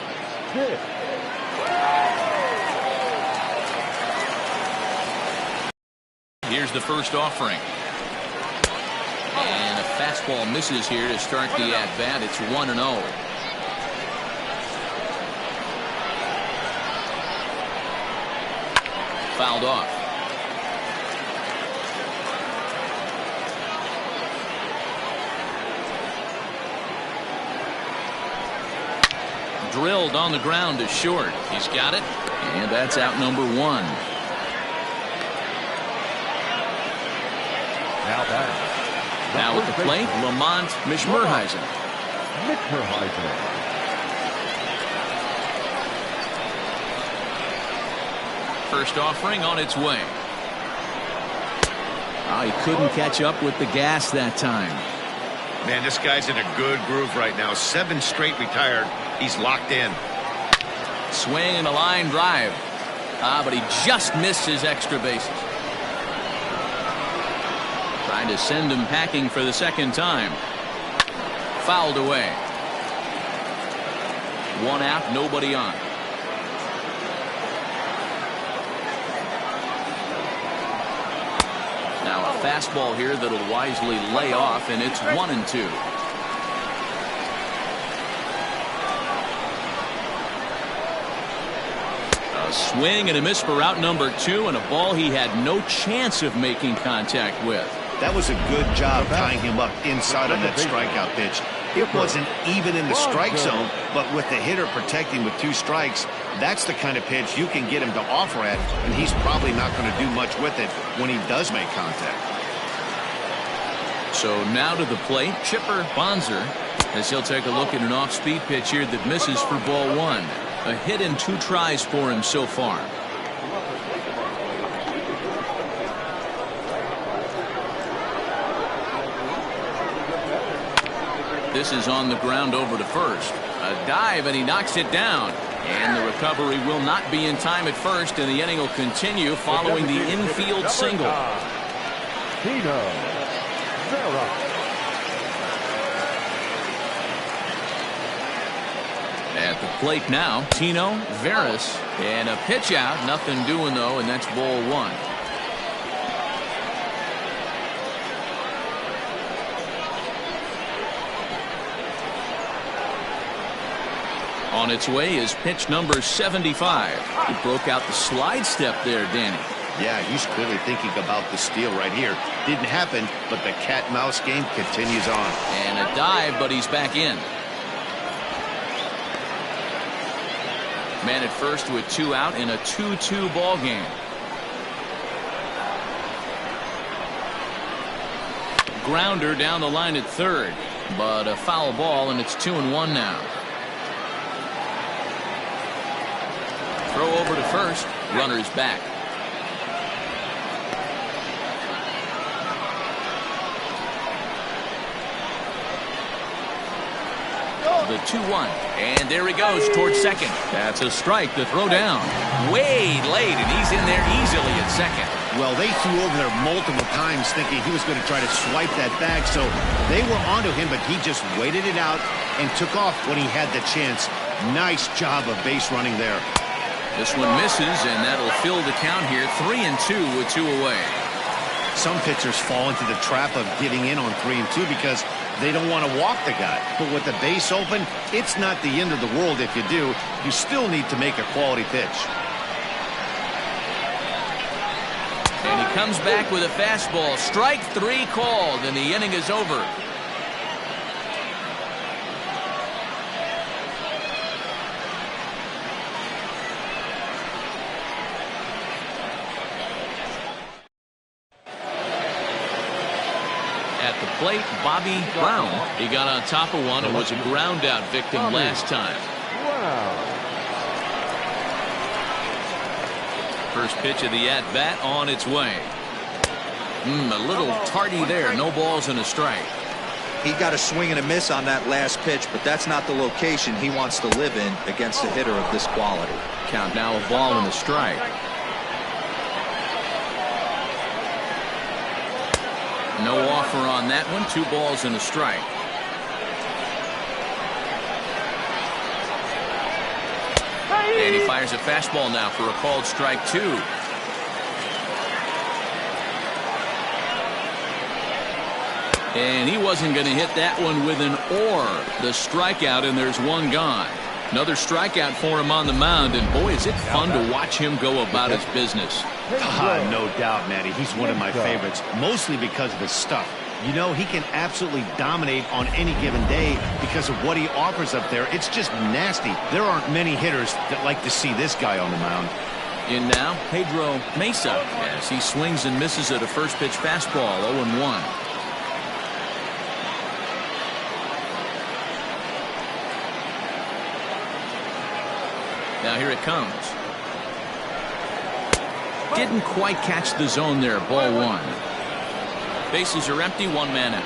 Here's the first offering. And a fastball misses here to start the at-bat. It's 1-0. Fouled off. Drilled on the ground to short. He's got it. And that's out number 1. Now at the plate, Lamont Mishmerheisen. First offering on its way. Oh, he couldn't catch up with the gas that time. Man, this guy's in a good groove right now. 7 straight retired. He's locked in. Swing and a line drive. But he just missed his extra bases. Trying to send him packing for the second time. Fouled away. 1 out, nobody on. Now a fastball here that'll wisely lay off, and it's 1-2. A swing and a miss for out number 2, and a ball he had no chance of making contact with. That was a good job tying him up inside on that strikeout pitch. It wasn't even in the strike zone, but with the hitter protecting with 2 strikes, that's the kind of pitch you can get him to offer at, and he's probably not going to do much with it when he does make contact. So now to the plate, Chipper Bonser, as he'll take a look at an off-speed pitch here that misses for ball 1. A hit in 2 tries for him so far. This is on the ground over to first. A dive, and he knocks it down. And the recovery will not be in time at first, and the inning will continue following the infield single. At the plate now, Tino Veras, and a pitch out. Nothing doing, though, and that's ball 1. On its way is pitch number 75. He broke out the slide step there, Danny. Yeah, he's clearly thinking about the steal right here. Didn't happen, but the cat-mouse game continues on. And a dive, but he's back in. Man at first with 2 out in a 2-2 ball game. Grounder down the line at third, but a foul ball, and it's 2-1 now. Throw over to first. Runner's back. The 2-1. And there he goes towards second. That's a strike to throw down. Way late, and he's in there easily at second. Well, they threw over there multiple times thinking he was going to try to swipe that bag, so they were onto him, but he just waited it out and took off when he had the chance. Nice job of base running there. This one misses, and that'll fill the count here. 3-2 with 2 away. Some pitchers fall into the trap of giving in on 3-2 because they don't want to walk the guy. But with the base open, it's not the end of the world if you do. You still need to make a quality pitch. And he comes back with a fastball. Strike 3 called, and the inning is over. At the plate, Bobby Brown. He got on top of one and was a ground out victim last time. First pitch of the at-bat on its way. A little tardy there. No balls and a strike. He got a swing and a miss on that last pitch, but that's not the location he wants to live in against a hitter of this quality. Count now a ball and a strike. No offer on that one. 2 balls and a strike. And he fires a fastball now for a called strike 2. And he wasn't going to hit that one with an or. The strikeout, and there's 1 gone. Another strikeout for him on the mound, and boy, is it fun to watch him go about his business. No doubt, Matty. He's one of my favorites, mostly because of his stuff. You know, he can absolutely dominate on any given day because of what he offers up there. It's just nasty. There aren't many hitters that like to see this guy on the mound. In now, Pedro Mesa, as he swings and misses at a first pitch fastball, 0-1. Now here it comes. Didn't quite catch the zone there. Ball one. Bases are empty. One man out.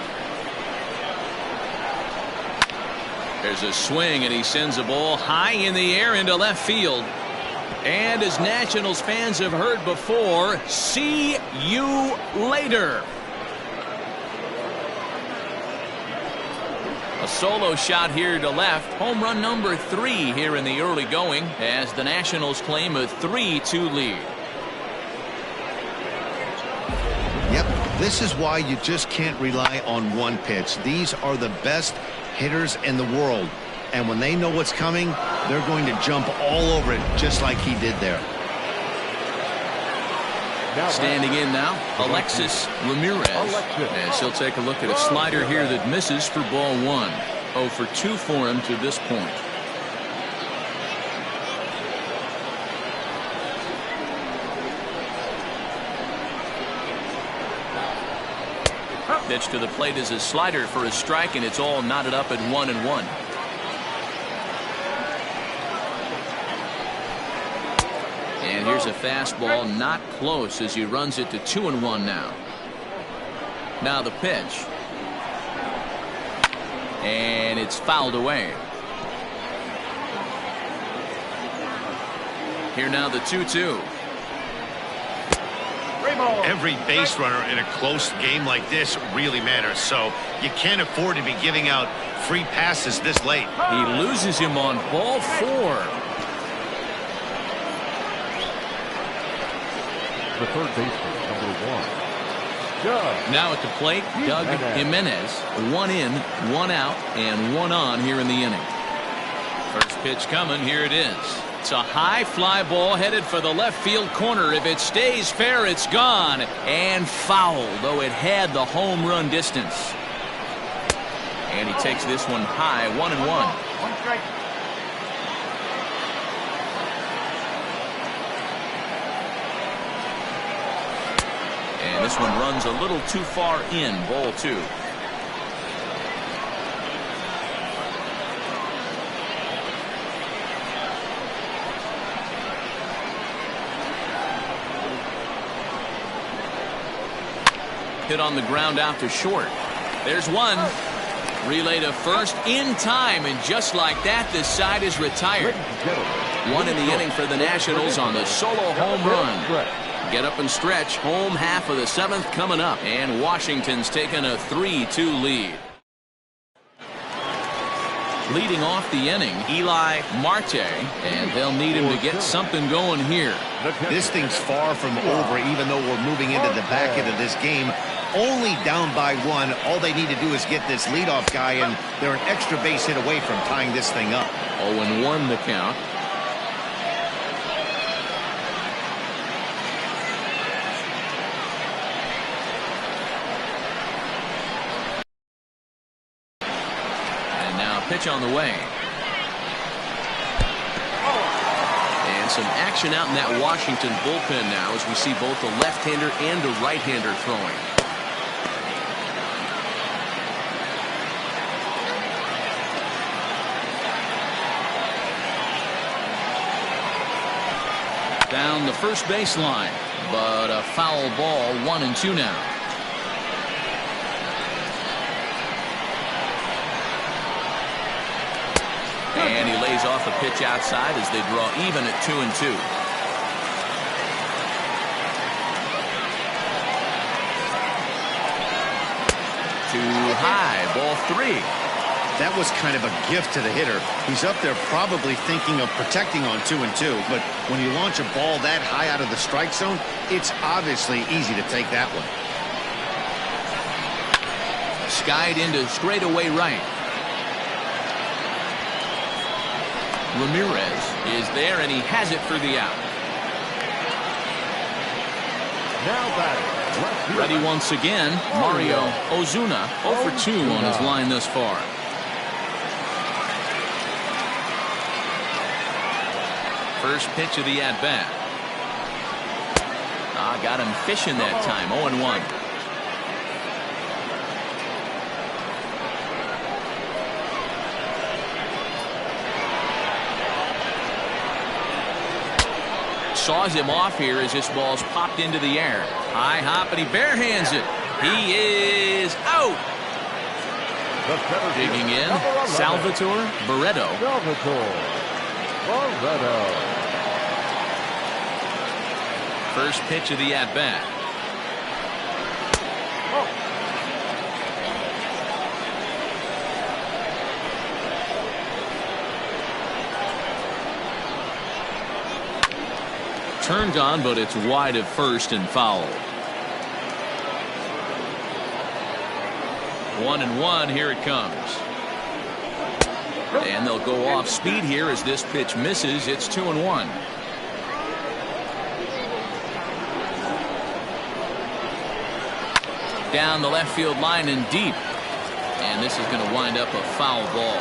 There's a swing, and he sends a ball high in the air into left field. And as Nationals fans have heard before, see you later. A solo shot here to left. Home run number 3 here in the early going as the Nationals claim a 3-2 lead. Yep, this is why you just can't rely on one pitch. These are the best hitters in the world. And when they know what's coming, they're going to jump all over it just like he did there. Standing in now, Alexis Ramirez. As he'll take a look at a slider here that misses for ball 1. 0 for 2 for him to this point. Pitch to the plate is a slider for a strike, and it's all knotted up at 1-1. And here's a fastball not close as he runs it to 2-1 now. Now the pitch. And it's fouled away. Here now the 2-2. Every base runner in a close game like this really matters, so you can't afford to be giving out free passes this late. He loses him on ball 4. The third baseman, number 1. Doug. Now at the plate, Doug Jimenez. 1 in, 1 out, and 1 on here in the inning. First pitch coming. Here it is. It's a high fly ball headed for the left field corner. If it stays fair, it's gone. And foul, though it had the home run distance. And he takes this one high, 1-1. One strike. And this one runs a little too far in. Ball 2. Hit on the ground out to short. There's one. Relay to first in time, and just like that, this side is retired. 1 in the inning for the Nationals on the solo home run. Get up and stretch. Home half of the 7th coming up, and Washington's taken a 3-2 lead. Leading off the inning, Eli Marte, and they'll need him to get something going here. This thing's far from over, even though we're moving into the back end of this game. Only down by 1. All they need to do is get this leadoff guy, and they're an extra base hit away from tying this thing up. 0-1 the count. And now pitch on the way. And some action out in that Washington bullpen now as we see both a left-hander and a right-hander throwing. Down the first baseline, but a foul ball. 1-2 now. And he lays off a pitch outside as they draw even at 2-2. Too high, ball 3. That was kind of a gift to the hitter. He's up there probably thinking of protecting on 2-2, but when you launch a ball that high out of the strike zone, it's obviously easy to take that one. Skied into straightaway right. Ramirez is there, and he has it for the out. Now batting. Ready once again, Mario Ozuna. 0 for 2 on his line thus far. First pitch of the at-bat. Got him fishing that time. 0-1. saws him off here as this ball's popped into the air. High hop, and he barehands it. He is out. Digging in, Salvatore Barreto. First pitch of the at-bat. Turned on, but it's wide at first and foul. 1-1, here it comes. And they'll go off speed here as this pitch misses. It's 2-1. Down the left field line and deep. And this is going to wind up a foul ball.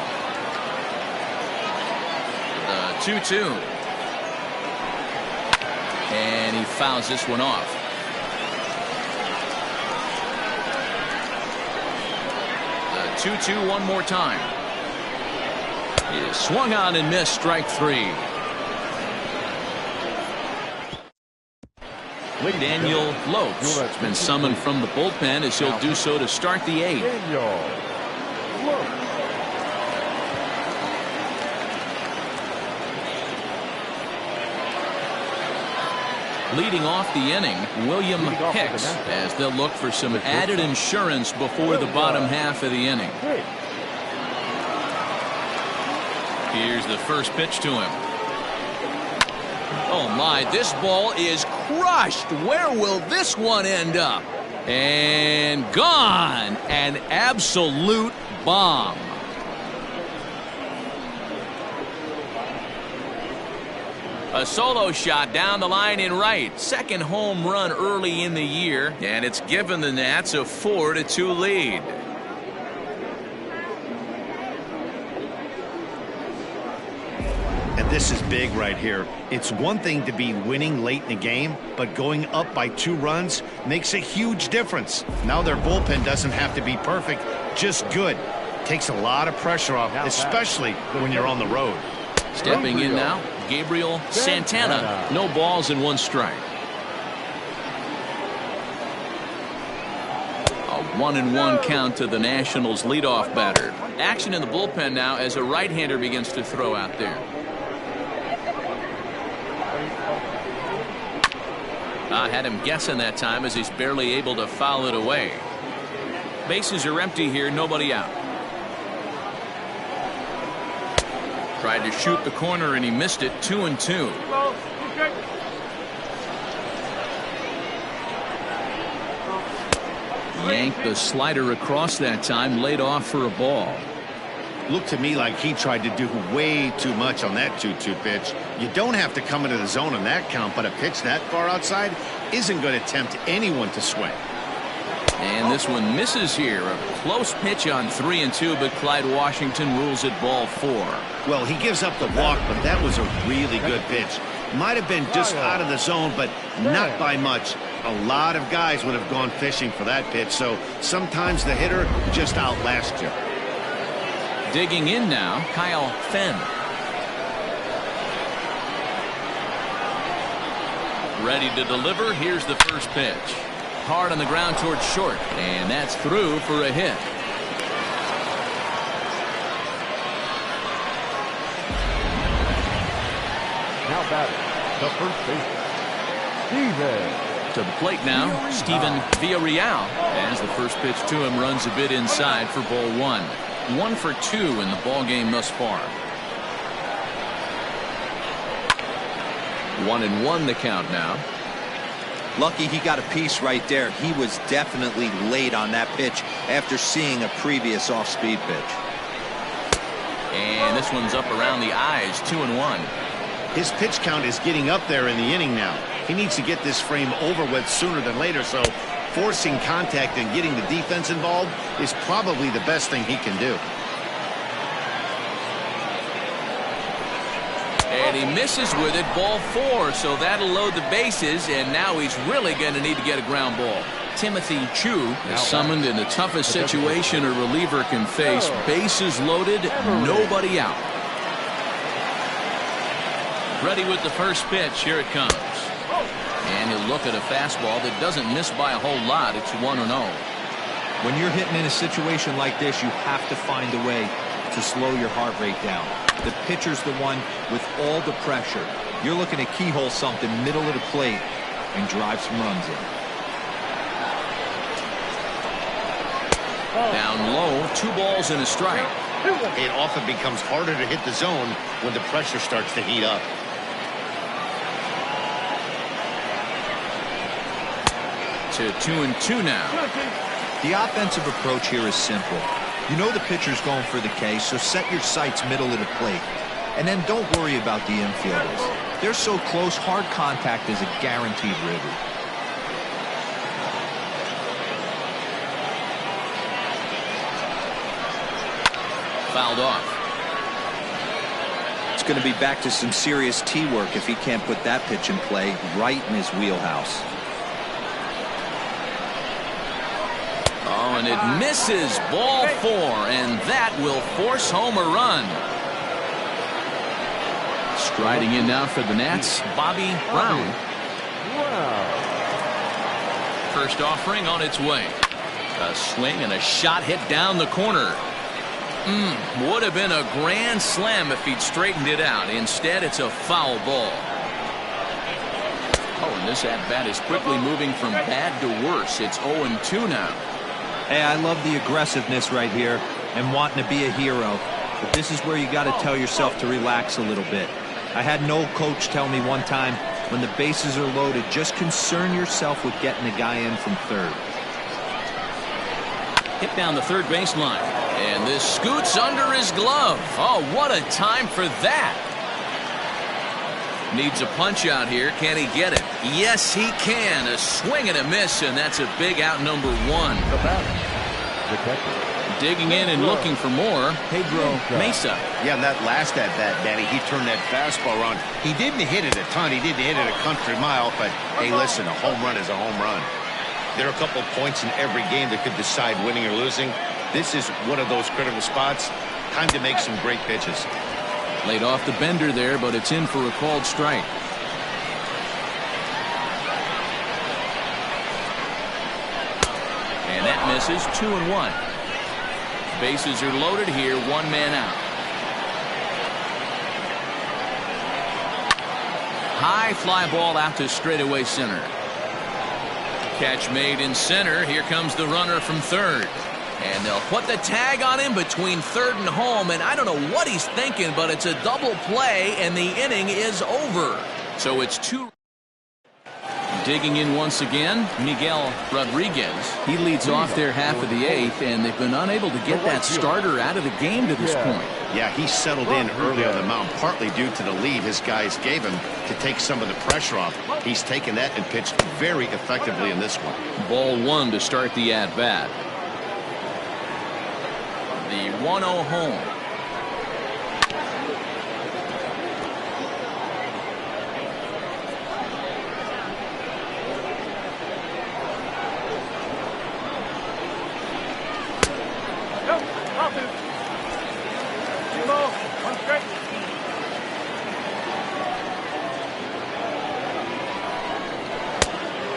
The 2-2. And he fouls this one off. The 2-2 one more time. He swung on and missed, strike three. Daniel Lopes has been summoned from the bullpen as he'll do so to start the eighth. Leading off the inning, William Hicks, as they'll look for some added insurance before the bottom half of the inning. Here's the first pitch to him. Oh my, this ball is crushed. Where will this one end up? And gone. An absolute bomb. A solo shot down the line in right. Second home run early in the year, and it's given the Nats a 4-2 lead. And this is big right here. It's one thing to be winning late in the game, but going up by 2 runs makes a huge difference. Now their bullpen doesn't have to be perfect, just good. Takes a lot of pressure off, especially when you're on the road. Stepping in now, Gabriel Santana. No balls and 1 strike. A 1-1 count to the Nationals leadoff batter. Action in the bullpen now as a right-hander begins to throw out there. I had him guessing that time as he's barely able to foul it away. Bases are empty here, nobody out. Tried to shoot the corner and he missed it. 2-2. Yanked the slider across that time, laid off for a ball. Looked to me like he tried to do way too much on that 2-2 pitch. You don't have to come into the zone on that count, but a pitch that far outside isn't going to tempt anyone to swing. And this one misses here. A close pitch on 3-2, but Clyde Washington rules it ball 4. Well, he gives up the walk, but that was a really good pitch. Might have been just out of the zone, but not by much. A lot of guys would have gone fishing for that pitch, so sometimes the hitter just outlasts you. Digging in now, Kyle Fenn. Ready to deliver. Here's the first pitch. Hard on the ground towards short, and that's through for a hit. Now batting, the first baseman, Steven. To the plate now, Steven Villarreal, as the first pitch to him runs a bit inside for ball 1. 1 for 2 in the ball game thus far. 1-1 the count now. Lucky he got a piece right there. He was definitely late on that pitch after seeing a previous off-speed pitch. And this one's up around the eyes. 2-1. His pitch count is getting up there in the inning now. He needs to get this frame over with sooner than later, so forcing contact and getting the defense involved is probably the best thing he can do. And he misses with it, ball 4, so that'll load the bases, and now he's really going to need to get a ground ball. Timothy Chu is summoned in the toughest situation a reliever can face. Bases loaded, nobody out. Ready with the first pitch. Here it comes. he'll look at a fastball that doesn't miss by a whole lot. It's 1-0. When you're hitting in a situation like this, you have to find a way to slow your heart rate down. The pitcher's the one with all the pressure. You're looking to keyhole something middle of the plate and drive some runs in. Down low, 2 balls and a strike. It often becomes harder to hit the zone when the pressure starts to heat up. To 2-2 now. The offensive approach here is simple. You know the pitcher's going for the K, so set your sights middle of the plate. And then don't worry about the infielders. They're so close, hard contact is a guaranteed ribby. Fouled off. It's going to be back to some serious tee work if he can't put that pitch in play right in his wheelhouse. Oh, and it misses. Ball 4, and that will force home a run. Striding in now for the Nats, Bobby Brown. First offering on its way. A swing and a shot hit down the corner. Would have been a grand slam if he'd straightened it out. Instead, it's a foul ball. Oh, and this at-bat is quickly moving from bad to worse. It's 0-2 now. Hey, I love the aggressiveness right here and wanting to be a hero. But this is where you got to tell yourself to relax a little bit. I had an old coach tell me one time, when the bases are loaded, just concern yourself with getting the guy in from third. Hit down the third baseline. And this scoots under his glove. Oh, what a time for that. Needs a punch out here. Can he get it? Yes, he can. A swing and a miss, and that's a big out, number 1. The batter, the catcher. Digging in and looking for more, Pedro Mesa. Yeah, and that last at-bat, Danny, he turned that fastball around. He didn't hit it a ton. He didn't hit it a country mile, but, hey, listen, a home run is a home run. There are a couple of points in every game that could decide winning or losing. This is one of those critical spots. Time to make some great pitches. Laid off the bender there, but it's in for a called strike. And that misses. 2-1. Bases are loaded here. 1 man out. High fly ball out to straightaway center. Catch made in center. Here comes the runner from third. And they'll put the tag on him between third and home. And I don't know what he's thinking, but it's a double play, and the inning is over. So it's 2. Digging in once again, Miguel Rodriguez. He leads off their half of the 8th, and they've been unable to get that starter out of the game to this point. Yeah, he settled in early on the mound, partly due to the lead his guys gave him to take some of the pressure off. He's taken that and pitched very effectively in this one. Ball 1 to start the at-bat. The 1-0 home.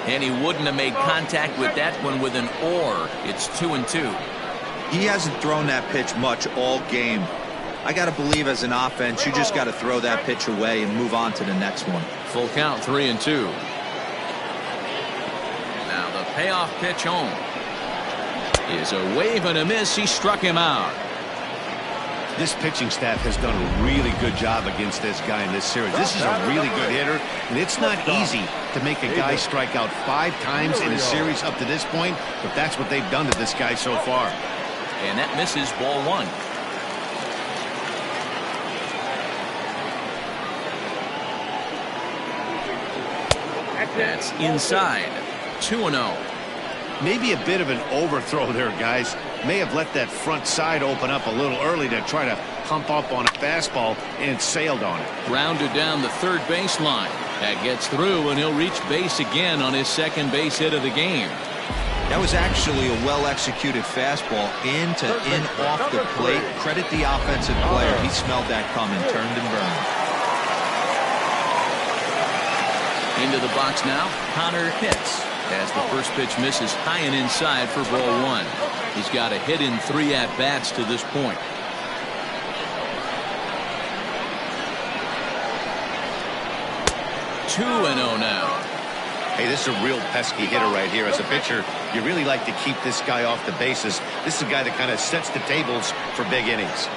And he wouldn't have made contact with that one with an or. It's 2-2. He hasn't thrown that pitch much all game. I got to believe as an offense, you just got to throw that pitch away and move on to the next one. Full count, 3-2. Now the payoff pitch home is a wave and a miss. He struck him out. This pitching staff has done a really good job against this guy in this series. This is a really good hitter, and it's not easy to make a guy strike out 5 times in a series up to this point, but that's what they've done to this guy so far. And that misses. Ball 1. That's inside. 2-0. Maybe a bit of an overthrow there, guys. May have let that front side open up a little early to try to pump up on a fastball, and sailed on it. Grounded down the third baseline. That gets through, and he'll reach base again on his second base hit of the game. That was actually a well-executed fastball in off the plate. Credit the offensive player. He smelled that coming, turned and burned. Into the box now, Connor hits as the first pitch misses high and inside for ball one. He's got a hit in 3 at-bats to this point. Two and 0 now. Hey, this is a real pesky hitter right here. As a pitcher, you really like to keep this guy off the bases. This is a guy that kind of sets the tables for big innings.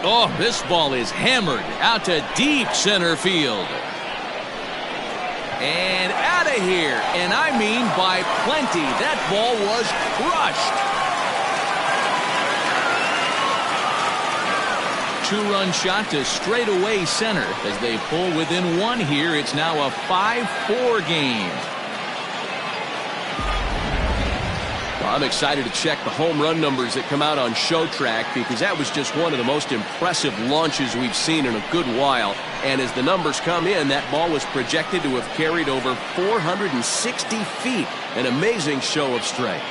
Oh, this ball is hammered out to deep center field. And out of here. And I mean by plenty. That ball was crushed. 2-run shot to straightaway center as they pull within 1 here. It's now a 5-4 game. Well, I'm excited to check the home run numbers that come out on Show Track because that was just one of the most impressive launches we've seen in a good while. And as the numbers come in, that ball was projected to have carried over 460 feet. An amazing show of strength.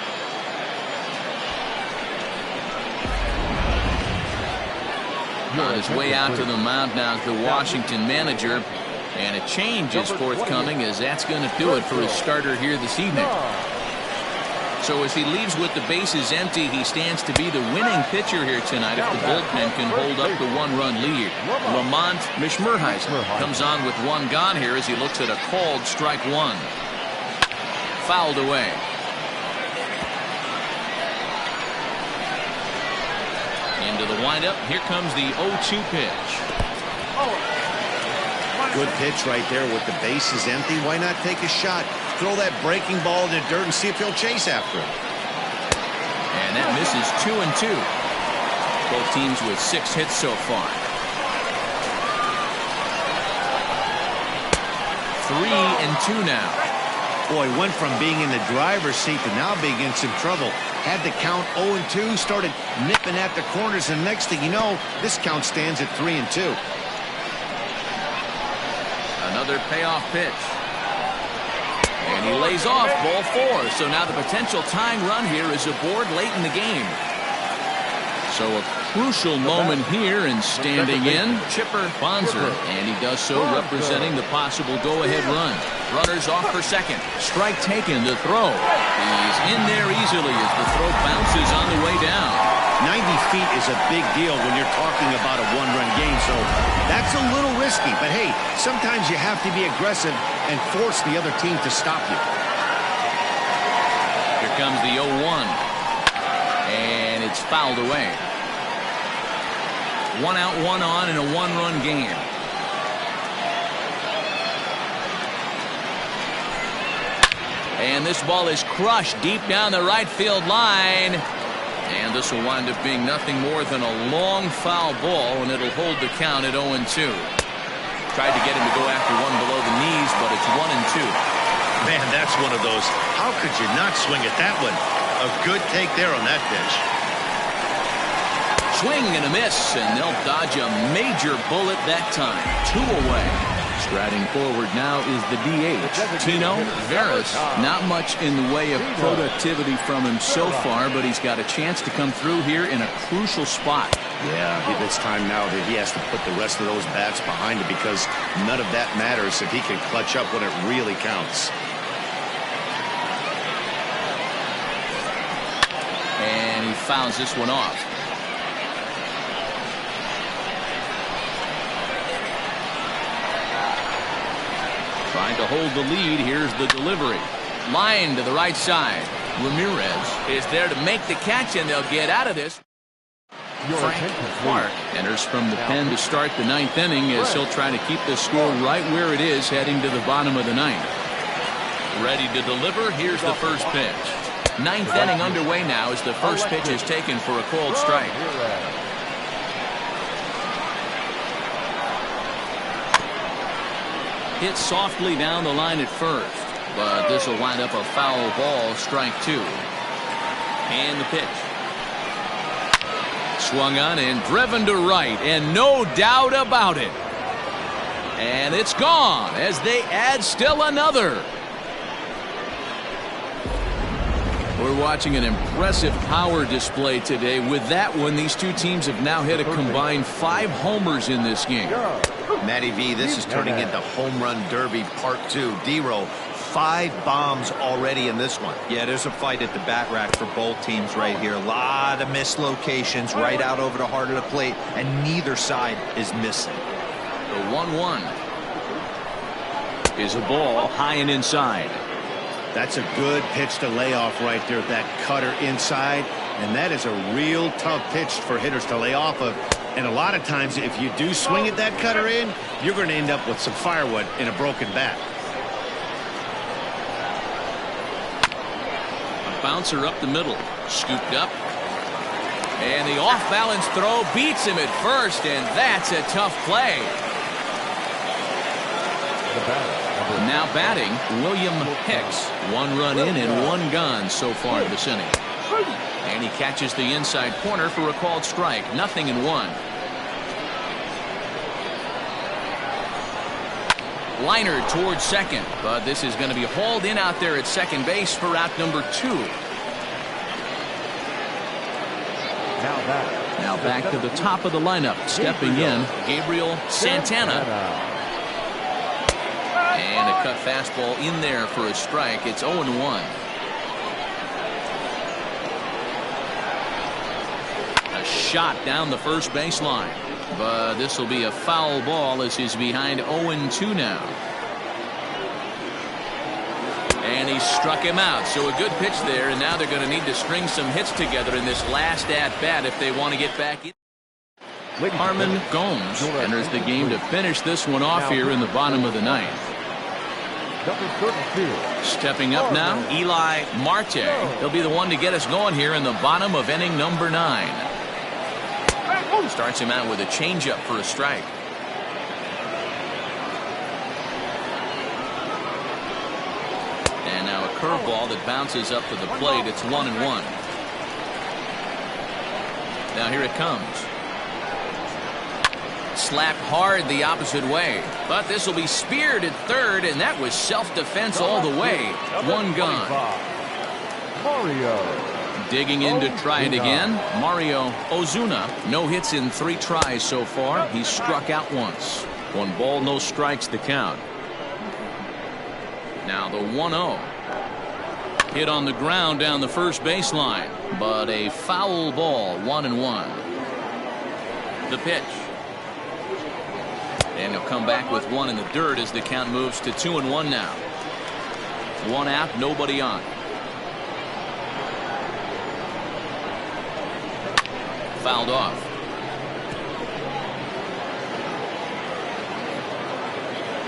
On his way out to the mound now is the Washington manager, and a change is forthcoming as that's going to do it for his starter here this evening. So as he leaves with the bases empty, he stands to be the winning pitcher here tonight if the bullpen can hold up the 1-run lead. Lamont Mishmerheiser comes on with 1 gone here as he looks at a called strike 1. Fouled away. Into the windup. Here comes the 0-2 pitch. Good pitch right there with the bases empty. Why not take a shot? Throw that breaking ball in the dirt and see if he'll chase after it. And that misses 2-2. Both teams with 6 hits so far. 3-2 now. Boy, went from being in the driver's seat to now being in some trouble. Had the count 0-2, started nipping at the corners, and next thing you know, this count stands at 3-2. Another payoff pitch. And he lays off ball 4. So now the potential tying run here is aboard late in the game. So a crucial moment here, and standing in, Chipper Bonser, and he does so representing the possible go-ahead run. Runners off for second. Strike taken to throw. He's in there easily as the throw bounces on the way down. 90 feet is a big deal when you're talking about a 1-run game, so that's a little risky. But hey, sometimes you have to be aggressive and force the other team to stop you. Here comes the 0-1. And it's fouled away. 1 out, 1 on in a 1-run game. And this ball is crushed deep down the right field line. And this will wind up being nothing more than a long foul ball, and it'll hold the count at 0-2. Tried to get him to go after one below the knees, but it's 1-2. Man, that's one of those. How could you not swing at that one? A good take there on that pitch. Swing and a miss, and they'll dodge a major bullet that time. 2 away. Striding forward now is the DH, Tino Veras. Not much in the way of productivity from him so far, but he's got a chance to come through here in a crucial spot. Yeah, it's time now that he has to put the rest of those bats behind him, because none of that matters if he can clutch up when it really counts. And he fouls this one off. Trying to hold the lead. Here's the delivery. Line to the right side. Ramirez is there to make the catch, and they'll get out of this. Frank Clark enters from the pen to start the 9th inning as he'll try to keep the score right where it is heading to the bottom of the 9th. Ready to deliver. Here's the first pitch. 9th inning underway now as the first pitch is taken for a called strike. Hit softly down the line at first, but this will wind up a foul ball, strike 2. And the pitch. Swung on and driven to right, and no doubt about it. And it's gone as they add still another. We're watching an impressive power display today. With that one, these two teams have now hit a combined 5 homers in this game. Matty V, this is turning into home run derby part 2. D-Row, 5 bombs already in this one. Yeah, there's a fight at the bat rack for both teams right here. A lot of mislocations right out over the heart of the plate, and neither side is missing. The 1-1 is a ball high and inside. That's a good pitch to lay off right there, that cutter inside, and that is a real tough pitch for hitters to lay off of. And a lot of times, if you do swing at that cutter in, you're going to end up with some firewood in a broken bat. A bouncer up the middle, scooped up, and the off-balance throw beats him at first, and that's a tough play. Now batting, William Hicks. 1 run in and 1 gone so far this inning. And he catches the inside corner for a called strike. 0-1. Liner towards second, but this is going to be hauled in out there at second base for out number 2. Now back to the top of the lineup. Stepping in, Gabriel Santana. And a cut fastball in there for a strike. It's 0-1. A shot down the first baseline. But this will be a foul ball as he's behind 0-2 now. And he struck him out. So a good pitch there. And now they're going to need to string some hits together in this last at-bat if they want to get back in. Harmon Gomes enters the game to finish this one off here in the bottom of the 9th. Stepping up now, Eli Marte. He'll be the one to get us going here in the bottom of inning number 9. Starts him out with a changeup for a strike. And now a curveball that bounces up to the plate. It's 1-1. Now here it comes. Slapped hard the opposite way, but this will be speared at third, and that was self-defense all the way. 1 gone. Digging in to try it again, Mario Ozuna. No hits in 3 tries so far. He's struck out once. 1 ball, no strikes to count. Now the 1-0. Hit on the ground down the first baseline, but a foul ball. 1-1. The pitch. And he'll come back with 1 in the dirt as the count moves to 2-1 now. 1 out, nobody on. Fouled off.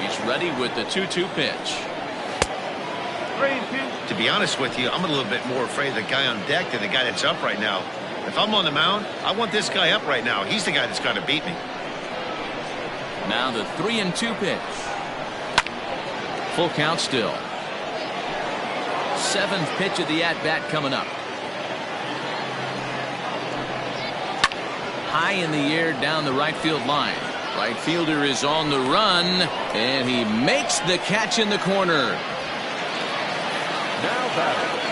He's ready with the 2-2 pitch. To be honest with you, I'm a little bit more afraid of the guy on deck than the guy that's up right now. If I'm on the mound, I want this guy up right now. He's the guy that's got to beat me. Now the 3-2 pitch. Full count still. 7th pitch of the at-bat coming up. High in the air down the right field line. Right fielder is on the run, and he makes the catch in the corner.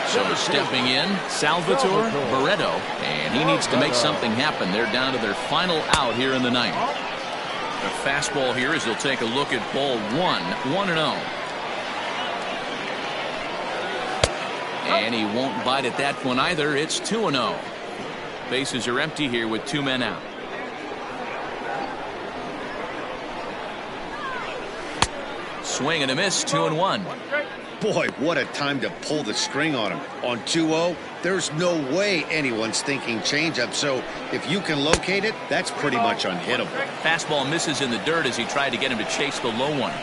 So stepping in, Salvatore Barreto, and he needs to make something happen. They're down to their final out here in the 9th. The fastball here as he'll take a look at ball 1, 1-0. And he won't bite at that one either. It's 2-0. Bases are empty here with 2 men out. Swing and a miss, 2-1. Boy, what a time to pull the string on him. On 2-0, there's no way anyone's thinking changeup. So if you can locate it, that's pretty much unhittable. Fastball misses in the dirt as he tried to get him to chase the low one.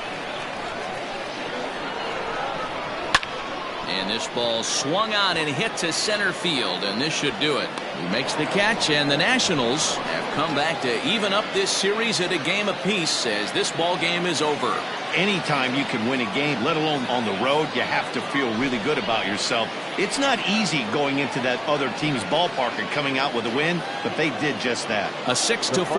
And this ball swung on and hit to center field, and this should do it. He makes the catch, and the Nationals have come back to even up this series at a game apiece as this ball game is over. Anytime you can win a game, let alone on the road, you have to feel really good about yourself. It's not easy going into that other team's ballpark and coming out with a win, but they did just that. A 6-4